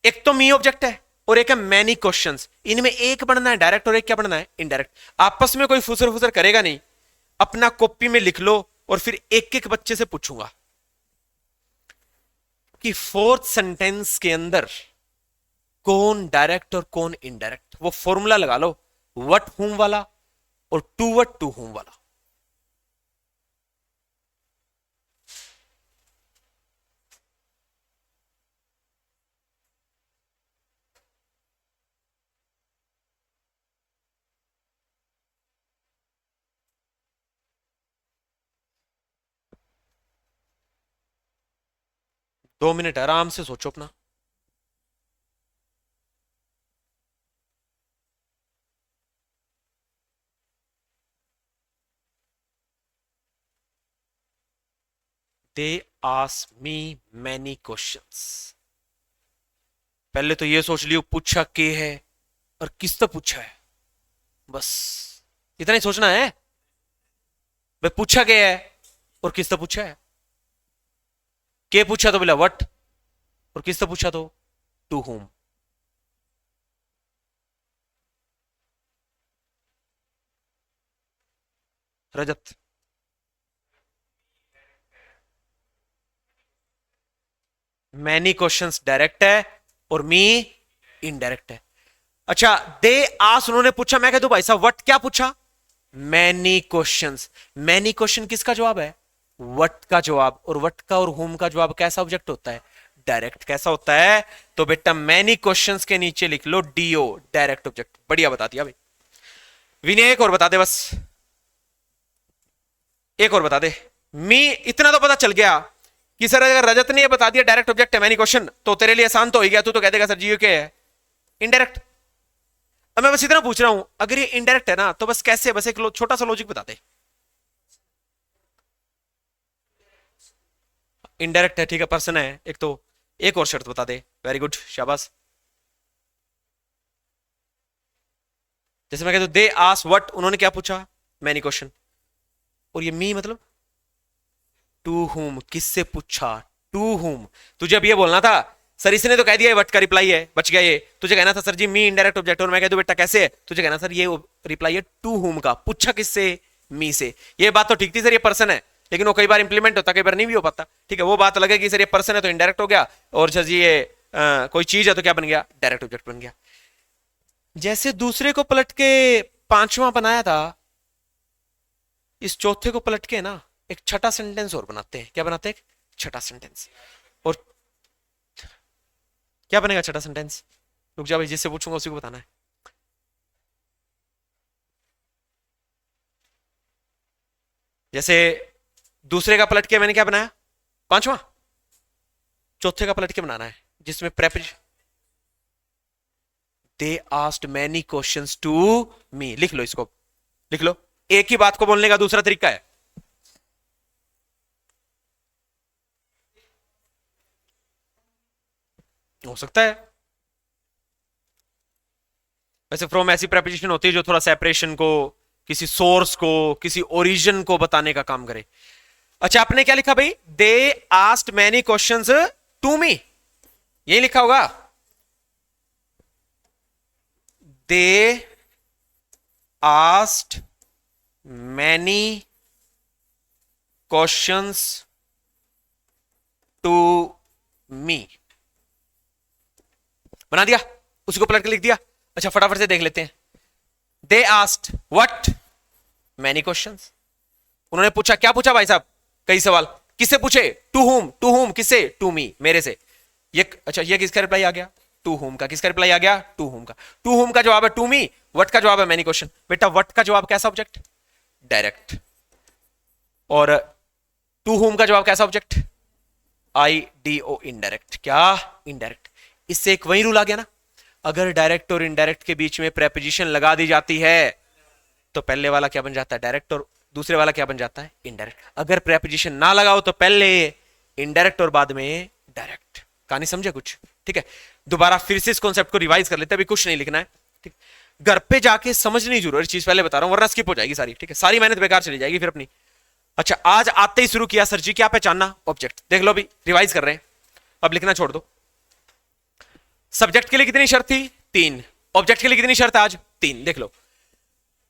एक तो मी ऑब्जेक्ट है और एक है मैनी क्वेश्चंस। इनमें एक पढ़ना है डायरेक्ट और एक क्या पढ़ना है, इनडायरेक्ट। आपस में कोई फुसर फुसर करेगा नहीं, अपना कॉपी में लिख लो और फिर एक एक बच्चे से पूछूंगा कि फोर्थ सेंटेंस के अंदर कौन डायरेक्ट और कौन इनडायरेक्ट। वो फॉर्मूला लगा लो, व्हाट हुम वाला और टू व्हाट टू हुम वाला। दो मिनट आराम से सोचो अपना। They ask me many questions. पहले तो ये सोच लियो पूछा के है और किससे पूछा है, बस इतना ही सोचना है। भाई पूछा के है और किससे पूछा है। के पूछा तो बोला व्हाट, और किससे पूछा तो to whom. Rajat, many questions direct है और मी इनडायरेक्ट है। अच्छा, दे आस उन्होंने पूछा, मैं कह दूं भाई साहब व्हाट क्या पूछा, मैनी क्वेश्चंस। मैनी क्वेश्चन किसका जवाब है, व्हाट का जवाब। और व्हाट का और होम का जवाब कैसा ऑब्जेक्ट होता है, डायरेक्ट। कैसा होता है, तो बेटा मैनी क्वेश्चंस के नीचे लिख लो डीओ, डायरेक्ट ऑब्जेक्ट। बढ़िया बता दिया भाई। विनय एक और बता दे, बस एक और बता दे। मी इतना तो पता चल गया कि सर अगर रजत ने ये बता दिया डायरेक्ट ऑब्जेक्ट है मैनी क्वेश्चन, तो तेरे लिए आसान तो हो गया, तू तो कह देगा सर जी ये क्या है, इनडायरेक्ट। अब मैं बस इतना पूछ रहा हूं, अगर ये इनडायरेक्ट है ना तो बस कैसे, बस एक छोटा सा लॉजिक बता दे। इनडायरेक्ट है, ठीक है, पर्सन है एक तो, एक और शर्त बता दे। वेरी गुड, शाबाश। जैसे मैं कहता दे आस व्हाट, उन्होंने क्या पूछा, मैनी क्वेश्चन। और ये मी मतलब टू हुम, किससे पूछा, टू हुम। तुझे अब ये बोलना था सर इसने तो कह दिया व्हाट का रिप्लाई है, बच गया ये। तुझे कहना था सर जी मी इनडायरेक्ट ऑब्जेक्ट, और मैं कह दूं बेटा कैसे है, तुझे कहना सर ये रिप्लाई है टू हुम का, पूछा किससे, मी से। ये बात तो ठीक थी सर ये पर्सन है, लेकिन वो कई बार इंप्लीमेंट होता, कई बार नहीं भी हो पाता, ठीक है? वो बात लगे कि सर ये पर्सन है तो इनडायरेक्ट हो गया, और सर जी ये कोई चीज है तो क्या बन गया, डायरेक्ट ऑब्जेक्ट बन गया। जैसे दूसरे को पलट के पांचवा बनाया था, इस चौथे को पलट के ना एक छठा सेंटेंस और बनाते हैं। क्या बनाते हैं, छठा सेंटेंस। और क्या बनेगा छठा सेंटेंस, रुक जा भाई, जिससे पूछूंगा उसी को बताना है। जैसे दूसरे का पलट के मैंने क्या बनाया, पांचवा, चौथे का पलट के बनाना है जिसमें preposition. They asked many questions to me. लिख लो इसको, लिख लो। एक ही बात को बोलने का दूसरा तरीका है। हो सकता है वैसे फ्रॉम ऐसी प्रेपोजिशन होती है जो थोड़ा सेपरेशन को, किसी सोर्स को, किसी ओरिजिन को बताने का काम करे। अच्छा, आपने क्या लिखा भाई, they asked many questions to me, यही लिखा होगा। They asked many questions to me, बना दिया, उसी को पलट के लिख दिया। अच्छा फटाफट से देख लेते हैं। They asked what, many questions. उन्होंने पूछा, क्या पूछा भाई साहब, कई सवाल। किससे पूछे? टू हुम किससे? टू मी, मेरे से। ये अच्छा, ये किसका रिप्लाई आ गया? टू हुम का। किसका रिप्लाई आ गया? टू हुम का। टू हुम का जवाब है टू मी, व्हाट का जवाब है मैनी क्वेश्चन। बेटा व्हाट का जवाब कैसा ऑब्जेक्ट? डायरेक्ट। और टू हुम का जवाब कैसा ऑब्जेक्ट? IDO, indirect. क्या? इनडायरेक्ट। इससे एक वही रूल आ गया ना, अगर डायरेक्ट और इनडायरेक्ट के बीच में प्रेपोजिशन लगा दी जाती है तो पहले वाला क्या बन जाता है? डायरेक्ट, और दूसरे वाला क्या बन जाता है? इनडायरेक्ट। अगर प्रेपोजिशन ना लगाओ तो पहले इनडायरेक्ट और बाद में डायरेक्ट। कहानी समझे कुछ? ठीक है, दोबारा फिर से इस कॉन्सेप्ट को रिवाइज कर लेते हैं, अभी कुछ नहीं लिखना है। ठीक, घर पे जाके समझनी जरूरी चीज पहले बता रहा हूं, वरना स्किप हो जाएगी सारी। ठीक है, सारी मेहनत बेकार चली जाएगी फिर अपनी। अच्छा, आज आते ही शुरू किया सर जी, क्या पहचानना? ऑब्जेक्ट। देख लो, अभी रिवाइज कर रहे हैं, अब लिखना छोड़ दो। सब्जेक्ट के लिए कितनी शर्त थी? 3। ऑब्जेक्ट के लिए कितनी शर्त? आज 3। देख लो,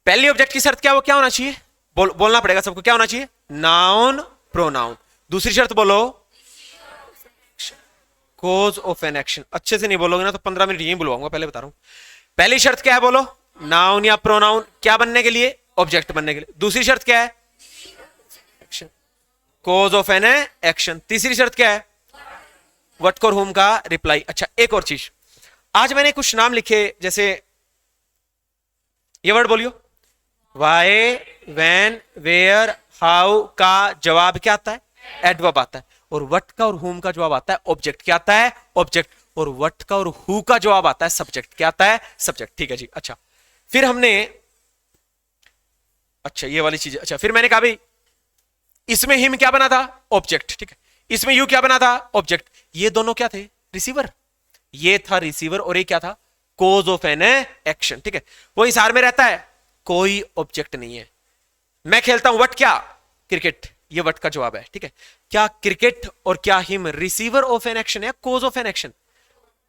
पहली ऑब्जेक्ट की शर्त क्या, वो क्या होना चाहिए? बोलना पड़ेगा सबको, क्या होना चाहिए? Noun, pronoun. दूसरी शर्त बोलो, कोज ऑफ एन एक्शन। अच्छे से नहीं बोलोगे ना तो 15 मिनट यहीं बुलवाऊंगा, पहले बता रहा हूं। पहली शर्त क्या है बोलो? नाउन या प्रोनाउन क्या बनने के लिए? ऑब्जेक्ट बनने के लिए। दूसरी शर्त क्या है? Action, cause of an action. तीसरी शर्त क्या है? व्हाट और हुम का रिप्लाई। अच्छा, एक और चीज, आज मैंने कुछ नाम लिखे, जैसे ये वर्ड बोलियो, वाई, व्हेन, वेयर, हाउ का जवाब क्या आता है? एडवर्ब आता है। और व्हाट का और हुम का जवाब आता है ऑब्जेक्ट। क्या आता है? ऑब्जेक्ट। और व्हाट का और हु का जवाब आता है सब्जेक्ट। क्या आता है? सब्जेक्ट। ठीक है जी। अच्छा, फिर हमने, अच्छा ये वाली चीज, अच्छा फिर मैंने कहा भाई इसमें हिम क्या बना था? ऑब्जेक्ट। ठीक है, इसमें यू क्या बना था? ऑब्जेक्ट। ये दोनों क्या थे? रिसीवर। ये था रिसीवर और ये क्या था? Cause of an action. ठीक है, वो इस हार में रहता है, कोई ऑब्जेक्ट नहीं है। मैं खेलता हूं वट, क्या? क्रिकेट। ये वट का जवाब है। ठीक है, क्या क्रिकेट और क्या him receiver of an action है, कोज ऑफ एन एक्शन?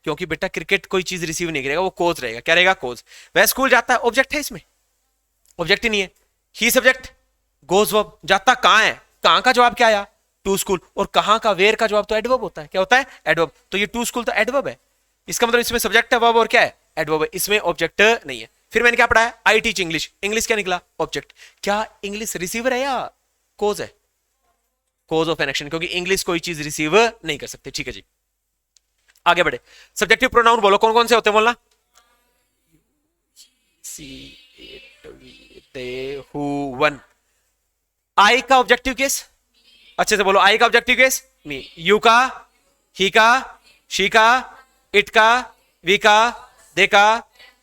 क्योंकि बेटा क्रिकेट कोई चीज रिसीव नहीं करेगा, वो कोज रहेगा। क्या रहेगा? कोज। वह स्कूल जाता है, ऑब्जेक्ट है इसमें? ऑब्जेक्ट ही नहीं है। He subject, goes verb. जाता कहां है? कहां का जवाब क्या आया? To school. और कहां का, वेयर का जवाब तो एडवर्ब होता है। क्या होता है? एडवर्ब। तो ये टू स्कूल तो एडवर्ब है, इसका मतलब इसमें सब्जेक्ट है, वर्ब और क्या है? एडवर्ब है। इसमें ऑब्जेक्ट नहीं है। फिर मैंने क्या पढ़ा? आई टीच इंग्लिश। इंग्लिश क्या निकला? ऑब्जेक्ट। क्या इंग्लिश रिसीवर है या कोज है? कोज ऑफ एन एक्शन, क्योंकि इंग्लिश कोई चीज रिसीव नहीं कर सकते। ठीक है जी, आगे बढ़े। सब्जेक्टिव प्रोनाउन बोलो, कौन कौन से होते हैं बोलना? सी, दे, हु, वन। आई का ऑब्जेक्टिव केस, अच्छे से बोलो, आई का ऑब्जेक्टिव केस मी। यू का, ही का, शी का, इट का, वी का, दे का,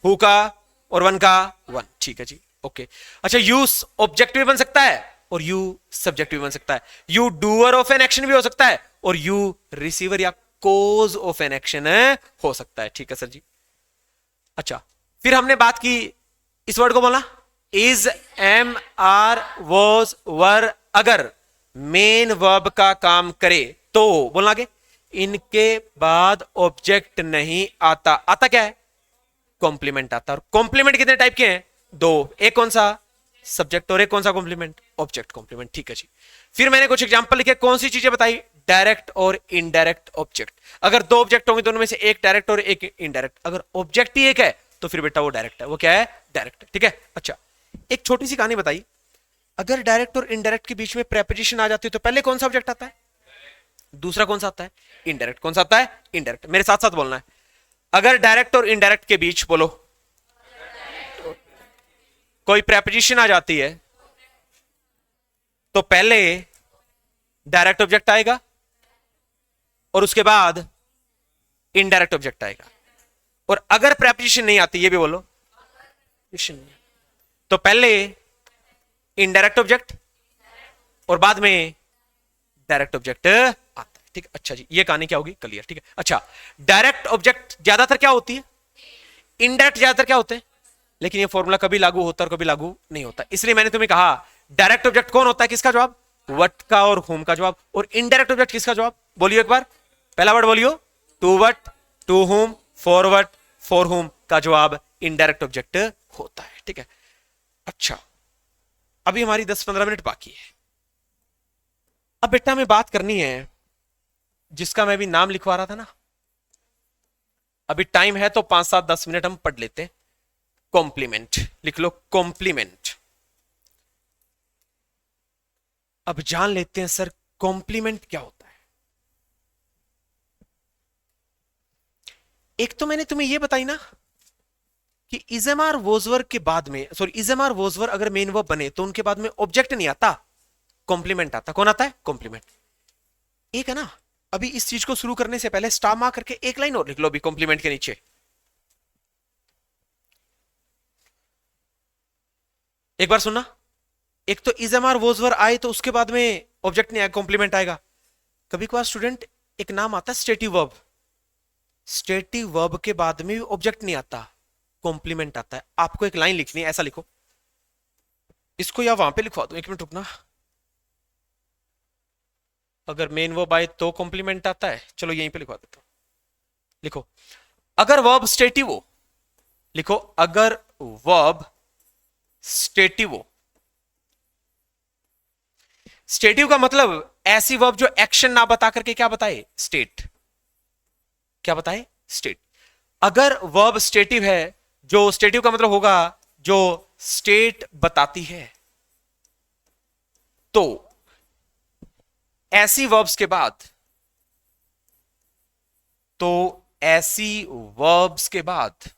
हु का, और वन का वन। ठीक है जी, ओके। अच्छा, यू ऑब्जेक्ट भी बन सकता है और यू सब्जेक्ट भी बन सकता है। You doer of an action भी हो सकता है और यू रिसीवर या कोज ऑफ एन एक्शन हो सकता है। ठीक है सर जी। अच्छा, फिर हमने बात की, इस वर्ड को बोला इज, एम, आर, वॉज, वर। अगर मेन वर्ब का काम करे तो बोलना आगे, इनके बाद ऑब्जेक्ट नहीं आता। आता क्या है? कॉम्प्लीमेंट आता। और कॉम्प्लीमेंट कितने टाइप के हैं? 2। एक कौन सा? सब्जेक्ट। और एक कौन सा कॉम्प्लीमेंट? Object complement. ठीक है जी। फिर मैंने कुछ एग्जांपल लिखे, कौन सी चीजें बताई? डायरेक्ट और इनडायरेक्ट ऑब्जेक्ट। अगर 2 ऑब्जेक्ट होंगे, दोनों में से एक डायरेक्ट और एक इनडायरेक्ट। अगर ऑब्जेक्ट ही एक है तो फिर बेटा वो डायरेक्ट है। वो क्या है? डायरेक्ट। ठीक है। अच्छा, एक छोटी सी कहानी बताई, अगर डायरेक्ट और इनडायरेक्ट के बीच में प्रेपोजिशन आ जाती है तो पहले कौन सा ऑब्जेक्ट आता है? दूसरा कौन सा आता है? इनडायरेक्ट। कौन सा आता है? इनडायरेक्ट। मेरे साथ साथ बोलना है, अगर डायरेक्ट और इनडायरेक्ट के बीच बोलो कोई प्रेपोजिशन आ जाती है तो पहले डायरेक्ट ऑब्जेक्ट आएगा और उसके बाद इनडायरेक्ट ऑब्जेक्ट आएगा। और अगर प्रेपोजिशन नहीं आती, ये भी बोलो, तो पहले इनडायरेक्ट ऑब्जेक्ट और बाद में डायरेक्ट ऑब्जेक्ट आता है। ठीक है। अच्छा जी, ये कहानी क्या होगी? क्लियर। ठीक है। अच्छा, डायरेक्ट ऑब्जेक्ट ज्यादातर क्या होती है? इनडायरेक्ट ज्यादातर क्या होते हैं? लेकिन ये फॉर्मूला कभी लागू होता है और कभी लागू नहीं होता। इसलिए मैंने तुम्हें कहा डायरेक्ट ऑब्जेक्ट कौन होता है? किसका जवाब? वट का और होम का जवाब। और इनडायरेक्ट ऑब्जेक्ट किसका जवाब? बोलियो एक बार, पहला वर्ड बोलियो, to what, to home, for what, for home का जवाब इनडायरेक्ट ऑब्जेक्ट होता है। ठीक है। अच्छा, अभी हमारी 10-15 मिनट बाकी है। अब बेटा हमें बात करनी है जिसका मैं भी नाम लिखवा रहा था ना, अभी टाइम है तो 5-7-10 मिनट हम पढ़ लेते हैं। कॉम्प्लीमेंट लिख लो, कॉम्प्लीमेंट। अब जान लेते हैं सर कॉम्प्लीमेंट क्या होता है। एक तो मैंने तुम्हें यह बताई ना कि इजेमार वोजवर के बाद में, सॉरी, इजेमार वोजवर अगर मेन वर्ब बने तो उनके बाद में ऑब्जेक्ट नहीं आता, कॉम्प्लीमेंट आता। कौन आता है? कॉम्प्लीमेंट। एक है ना, अभी इस चीज को शुरू करने से पहले स्टार मार्क करके एक लाइन और लिख लो अभी कॉम्प्लीमेंट के नीचे। एक बार सुनना, एक तो इजेमार वोजवर आए तो उसके बाद में ऑब्जेक्ट नहीं आएगा, कॉम्प्लीमेंट आएगा। कभी कभार स्टूडेंट एक नाम आता है स्टेटिव वर्ब, स्टेटिव वर्ब के बाद में भी ऑब्जेक्ट नहीं आता, कॉम्प्लीमेंट आता है। आपको एक लाइन लिखनी है, ऐसा लिखो, इसको या वहां पे लिखवा दो, एक मिनट रुकना। अगर मेन वर्ब आए तो कॉम्प्लीमेंट आता है, चलो यहीं पे लिखवा देता हूं। लिखो, अगर वर्ब स्टेटिव हो, लिखो अगर वर्ब स्टेटिव हो। स्टेटिव का मतलब ऐसी वर्ब जो एक्शन ना बता करके क्या बताए? स्टेट। क्या बताए? स्टेट। अगर वर्ब स्टेटिव है, जो स्टेटिव का मतलब होगा जो स्टेट बताती है, तो ऐसी वर्ब्स के बाद, तो ऐसी वर्ब्स के बाद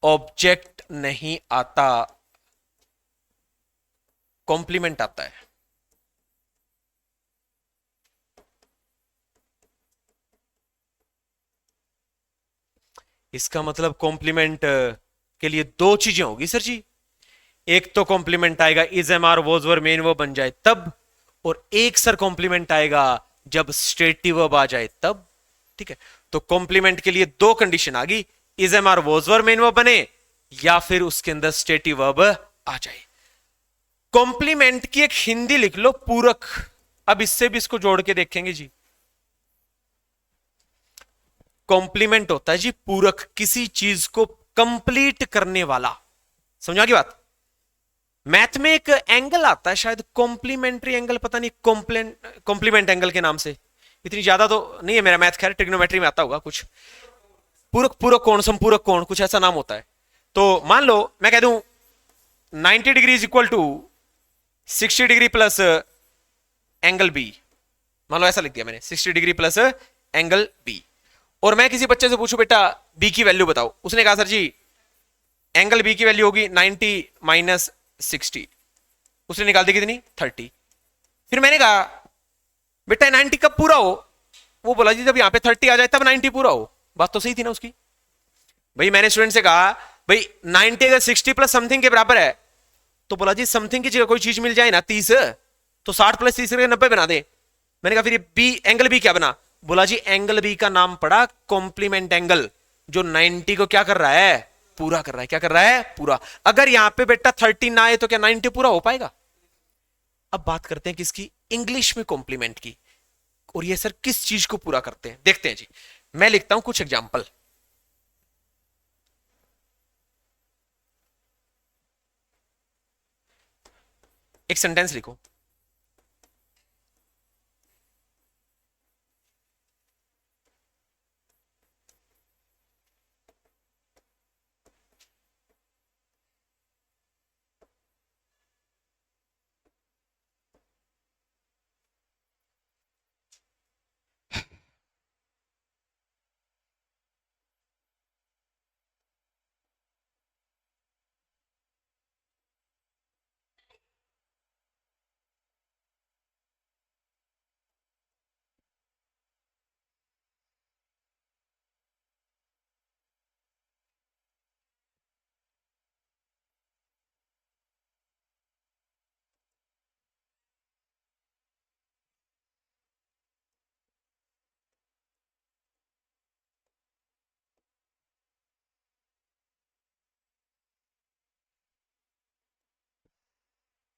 ऑब्जेक्ट नहीं आता, कॉम्प्लीमेंट आता है। इसका मतलब कॉम्प्लीमेंट के लिए दो चीजें होगी सर जी। एक तो कॉम्प्लीमेंट आएगा is am are was were main वो बन जाए तब, और एक सर कॉम्प्लीमेंट आएगा जब स्टेटिव वर्ब आ जाए तब। ठीक है, तो कॉम्प्लीमेंट के लिए दो कंडीशन आ गई, is am are was were main verb बने या फिर उसके अंदर स्टेटिव वर्ब आ जाए। कॉम्प्लीमेंट की एक हिंदी लिख लो, पूरक। अब इससे भी इसको जोड़ के देखेंगे जी। कॉम्प्लीमेंट होता है जी पूरक, किसी चीज को कंप्लीट करने वाला। समझा की बात? मैथ में एक एंगल आता है शायद कॉम्प्लीमेंट्री एंगल, पता नहीं, कॉम्प्लीमेंट एंगल के नाम से। इतनी ज्यादा तो नहीं है मेरा मैथ, खैर ट्रिग्नोमेट्री में आता होगा कुछ। पूरक, पूरक कोण, संपूरक कोण, कुछ ऐसा नाम होता है। तो मान लो मैं कह दूं 90 degree is equal to 60 degree plus angle B. मान लो ऐसा लिख दिया मैंने, 60 डिग्री प्लस एंगल बी। और मैं किसी बच्चे से पूछूं बेटा बी की वैल्यू बताओ, उसने कहा सर जी एंगल बी की वैल्यू होगी 90 माइनस 60। उसने निकाल दी कितनी? 30। फिर मैंने कहा बेटा 90 कब पूरा हो? वो बोला जी जब यहां पे 30 आ जाए तब 90 पूरा हो। बात तो सही थी ना उसकी। भाई मैंने स्टूडेंट से कहा भाई 90 अगर 60 प्लस समथिंग के बराबर है, तो बोला जी समथिंग की जगह कोई चीज मिल जाए ना 30, तो 60 प्लस 30 करके 90 बना दे। मैंने कहा फिर ये बी, एंगल बी क्या बना? बोला जी एंगल बी का नाम पड़ा कॉम्प्लीमेंट एंगल, जो 90 को क्या कर रहा है? पूरा कर रहा है। क्या कर रहा है? पूरा। अगर यहां पे बेटा 30 ना आए तो क्या 90 पूरा हो पाएगा? अब बात करते हैं किसकी? इंग्लिश में कॉम्प्लीमेंट की। और ये सर किस चीज को पूरा करते हैं देखते हैं जी। मैं लिखता हूं कुछ एग्जाम्पल। एक सेंटेंस लिखो,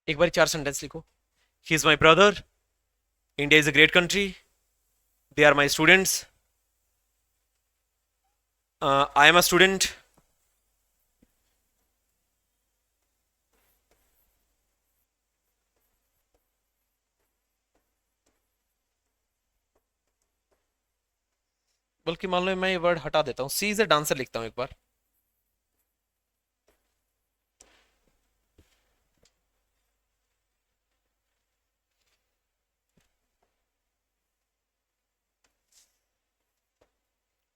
एक बार चार सेंटेंस लिखो। He is my brother, India is a great country, they are my students, I am a student, बल्कि मान लो मैं ये वर्ड हटा देता हूं, सी इज अ डांसर लिखता हूं एक बार।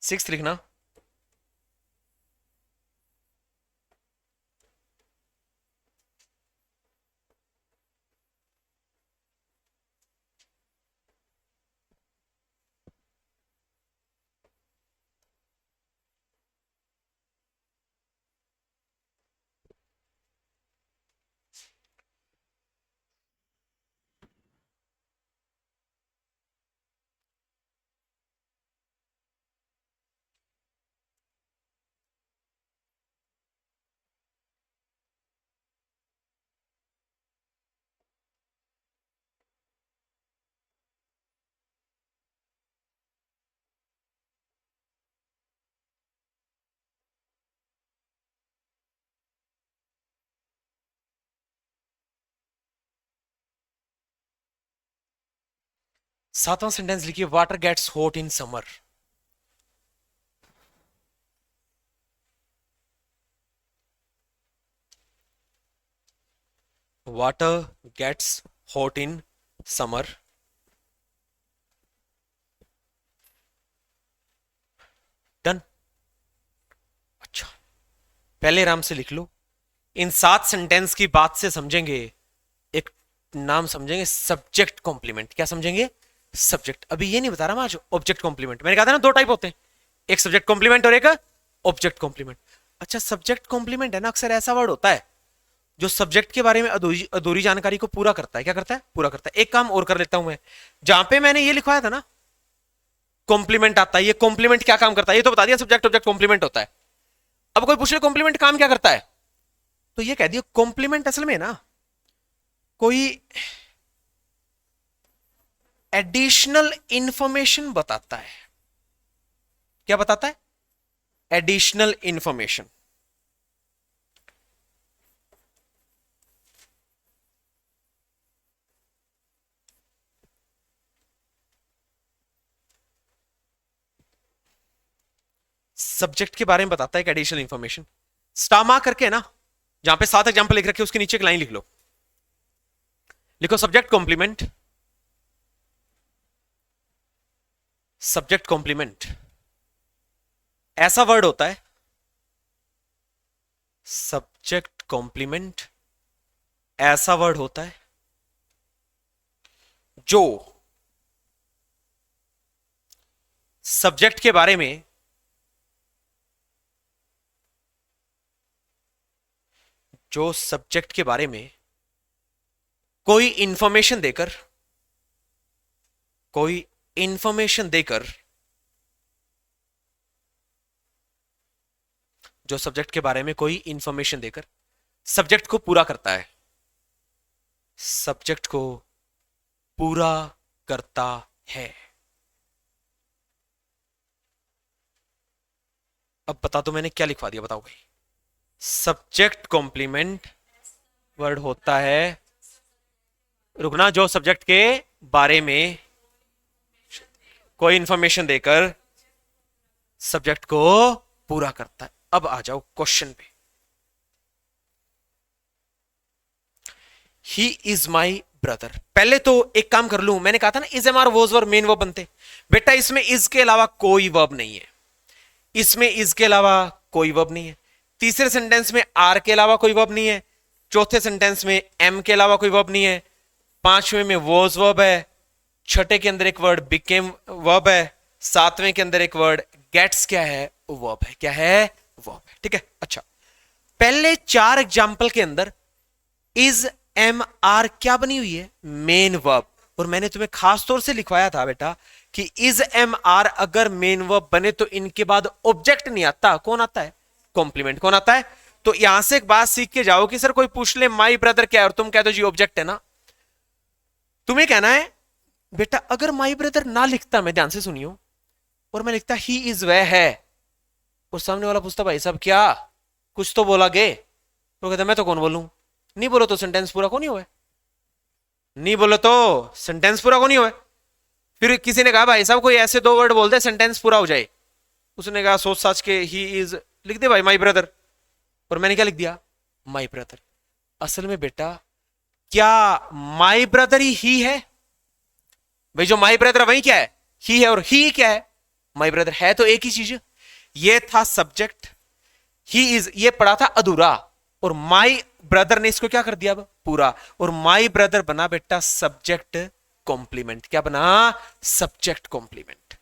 6 लिखना। सातवां सेंटेंस लिखिए, water gets hot in summer. Water gets hot in summer. Done. अच्छा, पहले आराम से लिख लो। इन 7 सेंटेंस की बात से समझेंगे, एक नाम समझेंगे सब्जेक्ट कॉम्प्लीमेंट। क्या समझेंगे? सब्जेक्ट। अभी ये नहीं बता रहा मैं आज ऑब्जेक्ट कॉम्प्लीमेंट। मैंने कहा था ना 2 टाइप होते हैं, एक सब्जेक्ट कॉम्प्लीमेंट और एक ऑब्जेक्ट कॉम्प्लीमेंट। अच्छा, सब्जेक्ट कॉम्प्लीमेंट है ना, अक्सर ऐसा वर्ड होता है जो सब्जेक्ट के बारे में अधूरी अधूरी जानकारी को पूरा करता है। क्या करता है? पूरा करता है। एक काम और कर लेता हूं मैं, जहां पे मैंने ये लिखवाया था ना कॉम्प्लीमेंट आता है, ये कॉम्प्लीमेंट क्या काम करता है ये तो बता दिया, सब्जेक्ट ऑब्जेक्ट कॉम्प्लीमेंट होता है। अब कोई पूछ ले कॉम्प्लीमेंट काम क्या करता है, तो ये कह दिया कॉम्प्लीमेंट असल में ना कोई एडिशनल इंफॉर्मेशन बताता है। क्या बताता है? Additional information. सब्जेक्ट के बारे में बताता है एक एडिशनल इंफॉर्मेशन। स्टामा करके ना, जहां पे 7 एग्जांपल लिख रखे उसके नीचे एक लाइन लिख लो, लिखो सब्जेक्ट कॉम्प्लीमेंट। सब्जेक्ट कॉम्प्लीमेंट ऐसा वर्ड होता है, सब्जेक्ट कॉम्प्लीमेंट ऐसा वर्ड होता है जो सब्जेक्ट के बारे में कोई इंफॉर्मेशन देकर जो सब्जेक्ट के बारे में कोई इंफॉर्मेशन देकर सब्जेक्ट को पूरा करता है। सब्जेक्ट को पूरा करता है। अब बता दो मैंने क्या लिखवा दिया, बताओ भाई। सब्जेक्ट कॉम्प्लीमेंट वर्ड होता है, रुकना, जो सब्जेक्ट के बारे में कोई इंफॉर्मेशन देकर सब्जेक्ट को पूरा करता है। अब आ जाओ क्वेश्चन पे। ही इज माई ब्रदर। पहले तो एक काम कर लूं, मैंने कहा था ना is am are was were main verb बनते। बेटा इसमें इज के अलावा कोई वर्ब नहीं है, इसमें इज के अलावा कोई वर्ब नहीं है। तीसरे सेंटेंस में आर के अलावा कोई वर्ब नहीं है। चौथे सेंटेंस में एम के अलावा कोई वर्ब नहीं है। पांचवें में वॉज वर्ब है। छठे के अंदर एक वर्ड बिकेम वर्ब है। सातवें के अंदर एक वर्ड गेट्स क्या है? वर्ब है। क्या है? वर्ब है। ठीक है। अच्छा, पहले 4 एग्जाम्पल के अंदर इज एम आर क्या बनी हुई है? Main verb. और मैंने तुम्हें खास तौर से लिखवाया था बेटा कि इज एम आर अगर मेन वर्ब बने तो इनके बाद ऑब्जेक्ट नहीं आता। कौन आता है? कॉम्प्लीमेंट। कौन आता है? तो यहां से एक बात सीख के जाओ कि सर कोई पूछ ले माई ब्रदर क्या है और तुम कह दो जी ऑब्जेक्ट है ना, तुम्हें कहना है बेटा अगर माई ब्रदर ना लिखता, मैं ध्यान से सुनियो, और मैं लिखता ही इज वह है, और सामने वाला पूछता भाई साहब क्या कुछ तो बोला गे, तो कहता मैं तो कौन बोलूं, नहीं बोलो तो सेंटेंस पूरा कौन नहीं हुआ, नहीं बोलो तो सेंटेंस पूरा कौन नहीं हुआ। फिर किसी ने कहा भाई साहब कोई ऐसे 2 वर्ड बोल दे सेंटेंस पूरा हो जाए, उसने कहा सोच साच के ही इज लिख दे भाई माई ब्रदर, और मैंने क्या लिख दिया? My brother. असल में बेटा क्या माई ब्रदर ही है? भाई जो माई ब्रदर है वही क्या है? ही है। और ही क्या है? माई ब्रदर है तो एक ही चीज। ये था सब्जेक्ट, ही इज ये पढ़ा था अधूरा, और माई ब्रदर ने इसको क्या कर दिया अब पूरा, और माई ब्रदर बना बेटा सब्जेक्ट कॉम्प्लीमेंट। क्या बना? Subject complement.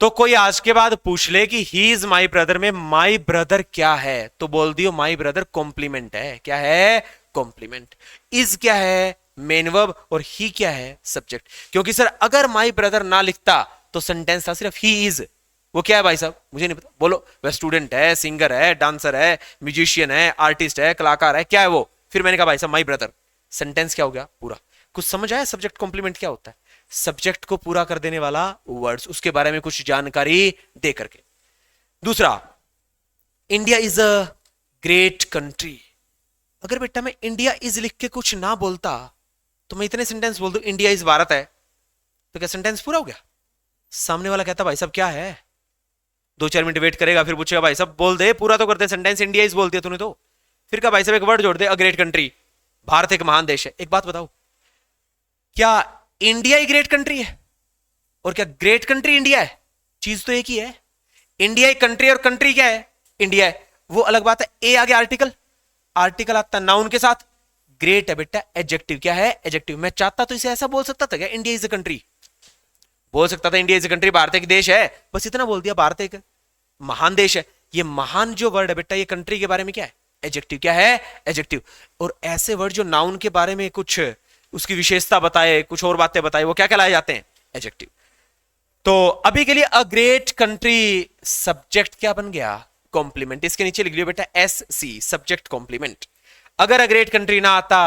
तो कोई आज के बाद पूछ ले कि ही इज माई ब्रदर में माई ब्रदर क्या है, तो बोल दियो माई ब्रदर कॉम्प्लीमेंट है। क्या है? कॉम्प्लीमेंट। इज क्या है? मेन वर्ब, और ही क्या है? सब्जेक्ट। क्योंकि सर अगर माई ब्रदर ना लिखता तो सेंटेंस था सिर्फ ही इज। वो क्या है भाई साहब? मुझे नहीं पता, बोलो। वह स्टूडेंट है, सिंगर है, डांसर है, म्यूजिशियन है, आर्टिस्ट है, कलाकार है, क्या है वो? फिर मैंने कहा भाई साहब माई ब्रदर, सेंटेंस क्या हो गया पूरा। कुछ समझ आया सब्जेक्ट कॉम्प्लीमेंट क्या होता है? सब्जेक्ट को पूरा कर देने वाला वर्ड्स, उसके बारे में कुछ जानकारी दे करके। दूसरा, India is a great country. अगर बेटा मैं इंडिया इज लिख के कुछ ना बोलता तो मैं इतने सेंटेंस बोल दूं इंडिया इज भारत है, तो क्या सेंटेंस पूरा हो गया? सामने वाला कहता भाई साहब क्या है, 2-4 मिनट वेट करेगा, फिर पूछेगा भाई साहब बोल दे, पूरा तो करते सेंटेंस, इंडिया इज बोल दिया तूने तो। फिर क्या भाई साहब एक वर्ड जोड़ दे, अ ग्रेट कंट्री, भारत एक महान देश है। एक बात बताओ, क्या इंडिया ही ग्रेट कंट्री है? और क्या ग्रेट कंट्री इंडिया है? चीज तो एक ही है। इंडिया एक कंट्री और कंट्री क्या है? इंडिया है। वो अलग बात है। ए आगे आर्टिकल, आर्टिकल आता नाउन के साथ। ग्रेट है बेटा एडजेक्टिव। क्या है? एडजेक्टिव। मैं चाहता तो इसे ऐसा बोल सकता था क्या, इंडिया इज अ कंट्री, बोल सकता था India is a country, Bharat एक देश है, बस इतना बोल दिया, भारत एक महान देश है। ये महान जो वर्ड है बेटा, ये कंट्री के बारे में क्या है? एडजेक्टिव। क्या है? एडजेक्टिव। और ऐसे वर्ड जो नाउन के बारे में कुछ उसकी विशेषता बताए, कुछ और बातें बताए, वो क्या कहलाए जाते हैं? एडजेक्टिव। तो अभी के लिए अ ग्रेट कंट्री सब्जेक्ट क्या बन गया? कॉम्प्लीमेंट। इसके नीचे लिख लियो बेटा एस सी, सब्जेक्ट कॉम्प्लीमेंट। अगर अ ग्रेट कंट्री ना आता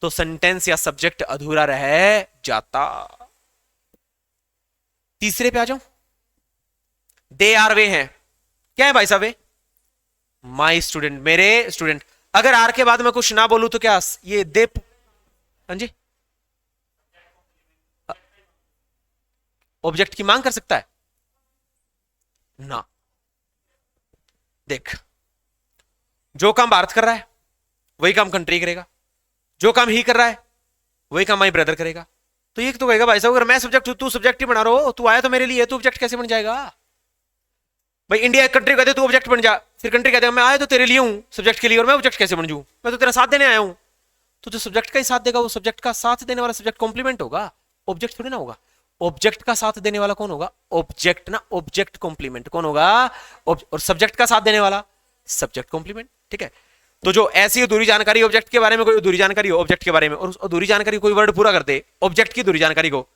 तो सेंटेंस या सब्जेक्ट अधूरा रह जाता। तीसरे पे आ जाऊं, दे आर वे हैं। क्या है भाई साहब? वे माई स्टूडेंट, मेरे स्टूडेंट। अगर आर के बाद में कुछ ना बोलूं तो क्या ये दे, हाँ जी, ऑब्जेक्ट की मांग कर सकता है ना? देख, जो काम भारत कर रहा है वही काम कंट्री करेगा, जो काम ही कर रहा है वही काम माई ब्रदर करेगा। तो ये तो कहेगा भाई साहब अगर मैं सब्जेक्ट हूं, तू सब्जेक्ट ही बना रहा हो, तू आया तो मेरे लिए, तू ऑब्जेक्ट कैसे बन जाएगा? भाई इंडिया एक कंट्री कहते तू ऑब्जेक्ट बन जा, फिर कंट्री कहते मैं आया तो तेरे लिए हूं सब्जेक्ट के लिए, और मैं ऑब्जेक्ट कैसे बन जाऊं? मैं तो तेरा साथ देने आया हूं। तो जो सब्जेक्ट का ही साथ देगा वो सब्जेक्ट का साथ देने वाला सब्जेक्ट कॉम्प्लीमेंट होगा, ऑब्जेक्ट थोड़ी ना होगा। ऑब्जेक्ट का साथ देने वाला कौन होगा? ऑब्जेक्ट ना, ऑब्जेक्ट कॉम्प्लीमेंट कौन होगा? और सब्जेक्ट का साथ देने वाला सब्जेक्ट कॉम्प्लीमेंट। ठीक है, तो जो ऐसी अधूरी जानकारी ऑब्जेक्ट के बारे में, कोई अधूरी जानकारी हो ऑब्जेक्ट के बारे में, और उस अधूरी जानकारी कोई वर्ड पूरा कर दे ऑब्जेक्ट की अधूरी जानकारी को,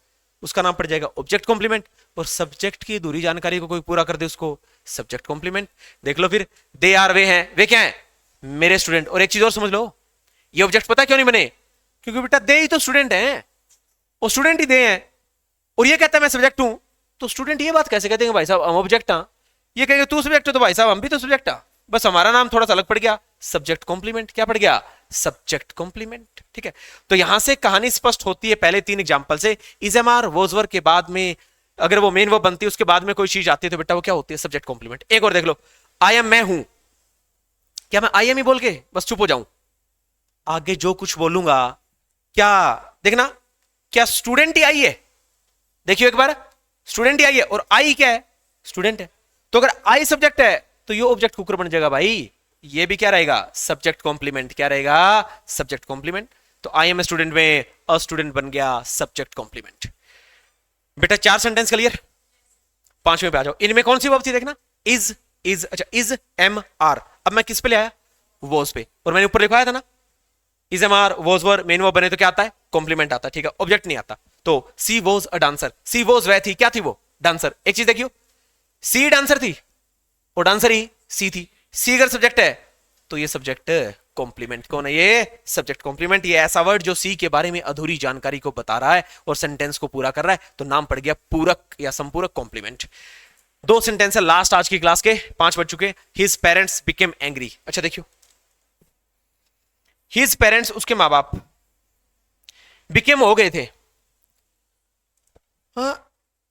उसका नाम पड़ जाएगा ऑब्जेक्ट कॉम्प्लीमेंट। और सब्जेक्ट की अधूरी जानकारी को कोई पूरा कर दे उसको सब्जेक्ट कॉम्प्लीमेंट। देख लो फिर, दे आर वे हैं, वे क्या है? मेरे स्टूडेंट। और एक चीज और समझ लो, ये ऑब्जेक्ट पता क्यों नहीं बने? क्योंकि बेटा दे ही तो स्टूडेंट हैं, और स्टूडेंट ही दे हैं, और ये कहता है मैं सब्जेक्ट हूं, तो स्टूडेंट ये बात कैसे कहते हैं भाई साहब हम ऑब्जेक्ट हैं? ये कहेंगे तू सब्जेक्ट है तो भाई साहब हम भी तो सब्जेक्ट है, बस हमारा नाम थोड़ा सा अलग पड़ गया, सब्जेक्ट कॉम्प्लीमेंट। क्या पड़ गया? Subject complement. ठीक है, तो यहां से कहानी स्पष्ट होती है पहले 3 एग्जांपल से। इजेमार वोजवर के बाद में अगर वो मेन वो बनती है, उसके बाद में कोई चीज आती है तो बेटा वो क्या होती है? Subject complement. एक और देख लो, आई एम मैं हूं। क्या मैं आई एम ही बोल के बस चुप हो जाऊं? आगे जो कुछ बोलूंगा, क्या देखना, क्या स्टूडेंट ही आई है? देखियो एक बार, स्टूडेंट ही आई है, और आई क्या है? स्टूडेंट है। तो अगर आई सब्जेक्ट है तो ये ऑब्जेक्ट कुकर बन जाएगा भाई, ये भी क्या रहेगा? Subject complement. क्या रहेगा? Subject complement. तो आई एम ए स्टूडेंट में अ स्टूडेंट बन गया सब्जेक्ट कॉम्प्लीमेंट। बेटा 4 सेंटेंस क्लियर? 5वें पे आ जाओ। इनमें कौन सी वर्ब थी देखना? इज, अच्छा इज एम आर। अब मैं किस पे ले आया? वॉज पे, और मैंने ऊपर लिखवाया था ना is am are was were, main verb बने तो क्या आता है? कॉम्प्लीमेंट आता है। ठीक है, ऑब्जेक्ट नहीं आता। तो she was a dancer, she was वह थी, क्या थी वो? डांसर। एक चीज देखियो, सी डांसर थी और डांसर ही सी थी। सी अगर सब्जेक्ट है तो ये सब्जेक्ट कॉम्प्लीमेंट। कौन है ये? Subject complement. ये ऐसा वर्ड जो सी के बारे में अधूरी जानकारी को बता रहा है और सेंटेंस को पूरा कर रहा है, तो नाम पड़ गया पूरक या संपूरक कॉम्प्लीमेंट। 2 सेंटेंस है लास्ट आज की क्लास के, 5 बज चुके। His parents became angry. अच्छा देखियो, हिज पेरेंट्स उसके मां बाप बिकेम हो गए थे।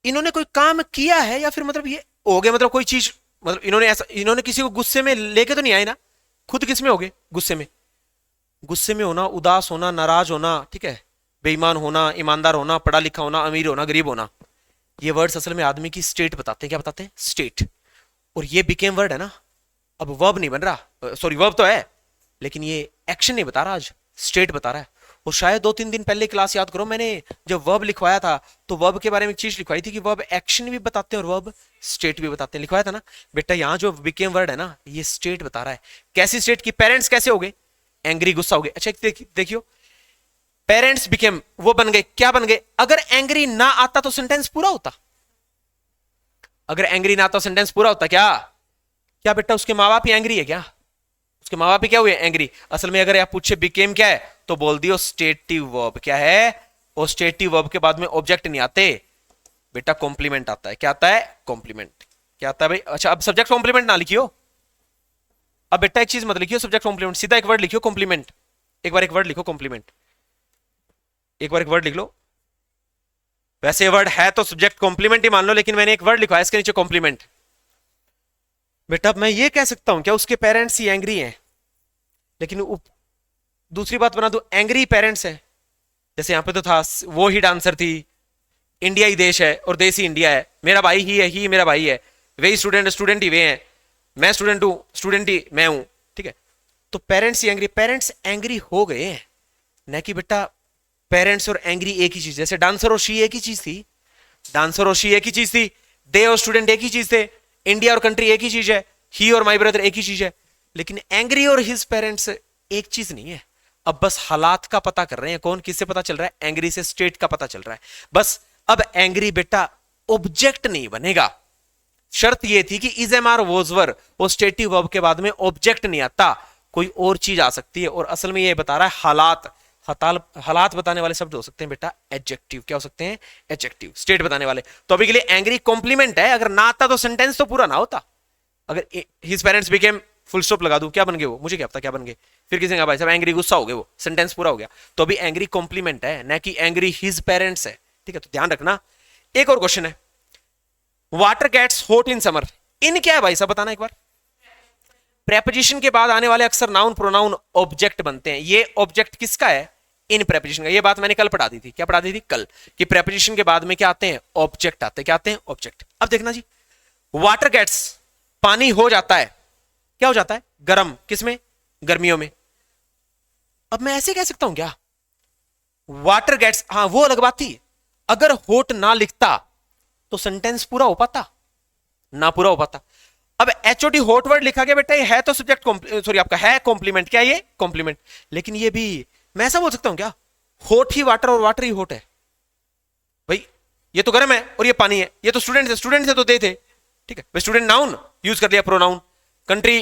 इन्होंने कोई काम किया है या फिर मतलब ये हो गए, मतलब कोई चीज, मतलब इन्होंने ऐसा, इन्होंने किसी को गुस्से में लेके तो नहीं आए ना? खुद किस में हो गए? गुस्से में। गुस्से में होना, उदास होना, नाराज होना, ठीक है, बेईमान होना, ईमानदार होना, पढ़ा लिखा होना, अमीर होना, गरीब होना, ये वर्ड्स असल में आदमी की स्टेट बताते हैं। क्या बताते हैं? स्टेट। और ये बिकेम वर्ड है ना, अब वर्ब नहीं बन रहा, सॉरी वर्ब तो है लेकिन ये एक्शन नहीं बता रहा, आज स्टेट बता रहा है। और शायद 2-3 दिन पहले क्लास याद करो, मैंने जब वर्ब लिखवाया था तो वर्ब के बारे में एक चीज लिखवाई थी कि वर्ब एक्शन भी बताते हैं और वर्ब स्टेट भी बताते हैं, लिखवाया था ना बेटा। यहाँ जो बिकेम वर्ड है ना, ये स्टेट बता रहा है। कैसी स्टेट की? पेरेंट्स कैसे हो गए? एंग्री, गुस्सा हो गए। अच्छा देखियो, पेरेंट्स बिकेम, वो बन गए, क्या बन गए? अगर एंग्री ना आता तो सेंटेंस पूरा होता। अगर एंग्री ना आता तो सेंटेंस पूरा होता क्या? क्या बेटा उसके माँ बाप ही एंग्री है क्या? उसके माँ बाप ही क्या हुए? एंग्री। असल में अगर आप पूछे बिकेम क्या है तो बोल दियो स्टेटिव वर्ब। क्या है? और स्टेटिव वर्ब के बाद में ऑब्जेक्ट नहीं आते बेटा, कॉम्प्लीमेंट आता है। क्या आता है? कॉम्प्लीमेंट। क्या आता है भाई? अच्छा अब सब्जेक्ट कॉम्प्लीमेंट ना लिखियो, अब बेटा एक चीज मत लिखियो सब्जेक्ट कॉम्प्लीमेंट, सीधा एक वर्ड लिखियो कॉम्प्लीमेंट। एक बार एक वर्ड लिखो कॉम्प्लीमेंट, एक बार एक वर्ड लिख लो। वैसे वर्ड है तो सब्जेक्ट कॉम्प्लीमेंट ही मान लो, लेकिन मैंने एक वर्ड लिखा है इसके नीचे कॉम्प्लीमेंट। बेटा अब मैं ये कह सकता हूं क्या उसके पेरेंट्स ही एंग्री हैं, लेकिन दूसरी बात बना दो, एंग्री पेरेंट्स है। जैसे यहां पे तो था वो ही डांसर थी, इंडिया ही देश है और देश ही इंडिया है, मेरा भाई ही है, ही मेरा भाई है, वे स्टूडेंट स्टूडेंट ही वे हैं, मैं स्टूडेंट हूं स्टूडेंट ही मैं हूं। ठीक है, तो पेरेंट्स ही एंग्री, पेरेंट्स एंग्री हो गए हैं, न कि बेटा पेरेंट्स और एंग्री एक ही चीज। जैसे डांसर और शी एक ही चीज थी, डांसर और शी एक ही चीज थी, दे और स्टूडेंट एक ही चीज थे, इंडिया और कंट्री एक ही चीज है, ही और माई ब्रदर एक ही चीज है। लेकिन एंग्री और हिज पेरेंट्स एक चीज नहीं है। अब बस हालात का पता कर रहे हैं, कौन किससे पता चल रहा है? एंग्री से स्टेट का पता चल रहा है बस। अब एंग्री बेटा ऑब्जेक्ट नहीं बनेगा, शर्त यह थी कि इज एम आर वोजवर, वो स्टेटिव वर्ब के बाद में ऑब्जेक्ट नहीं आता, कोई और चीज आ सकती है। और असल में यह बता रहा है हालात, हालात बताने वाले शब्द हो सकते हैं बेटा एडजेक्टिव। क्या हो सकते हैं? एडजेक्टिव। स्टेट बताने वाले। तो अभी के लिए एंग्री कॉम्प्लीमेंट है, अगर ना आता तो सेंटेंस तो पूरा ना होता। अगर his parents became, full stop लगा दूं, क्या बन गए वो? मुझे क्या पता क्या बन गए। फिर किसी ने भाई साहब एंग्री गुस्सा हो गए, वो सेंटेंस पूरा हो गया। तो अभी एंग्री कॉम्प्लीमेंट है, ना कि एंग्री हिज पेरेंट्स है। ठीक है, तो ध्यान रखना। एक और क्वेश्चन है, water gets hot in summer, in क्या है भाई साहब बताना एक बार। प्रेपोजिशन के बाद आने वाले अक्सर नाउन प्रोनाउन ऑब्जेक्ट बनते हैं। ये ऑब्जेक्ट किसका है? इन प्रेपोजिशन का। ये बात मैंने कल पढ़ा दी थी। क्या पढ़ा दी थी? कल, कि प्रेपोजिशन के बाद में क्या आते हैं? ऑब्जेक्ट आते हैं। क्या आते हैं? ऑब्जेक्ट। अब देखना जी, वाटर गेट्स, पानी हो जाता है, क्या हो जाता है? गर्म। किसमें? गर्मियों में। अब मैं ऐसे कह सकता हूं क्या? वाटर गेट्स, हाँ वो अलग बात थी, अगर होट ना लिखता तो सेंटेंस पूरा हो पाता? ना पूरा हो पाता। अब एचओडी हॉट वर्ड लिखा गया बेटा, ये है तो सब्जेक्ट, सॉरी आपका है कॉम्प्लीमेंट। क्या ये? कॉम्प्लीमेंट। लेकिन ये भी मैं ऐसा बोल सकता हूं क्या? हॉट ही वाटर और वाटर ही हॉट है। भाई ये तो गर्म है और ये पानी है, ये तो स्टूडेंट से तो दे थे। ठीक है, स्टूडेंट नाउन यूज कर लिया, प्रोनाउन। कंट्री,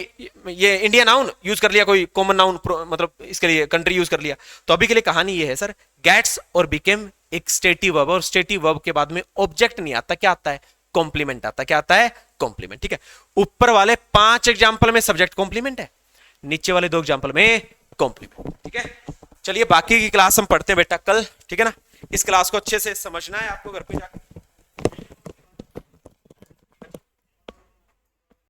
ये इंडिया नाउन यूज कर लिया, कोई कॉमन नाउन मतलब इसके लिए कंट्री यूज कर लिया। तो अभी के लिए कहानी ये है सर, गेट्स और बिकेम एक स्टेटिव वर्ब, और स्टेटिव वर्ब के बाद में ऑब्जेक्ट नहीं आता, क्या आता है? कॉम्प्लीमेंट आता। क्या आता है? कॉम्प्लीमेंट। ठीक है, ऊपर वाले 5 एग्जाम्पल में सब्जेक्ट कॉम्प्लीमेंट है, नीचे वाले 2 एग्जाम्पल में कॉम्प्लीमेंट। ठीक है, चलिए बाकी की क्लास हम पढ़ते हैं बेटा कल। ठीक है ना, इस क्लास को अच्छे से समझना है आपको घर पे जाकर।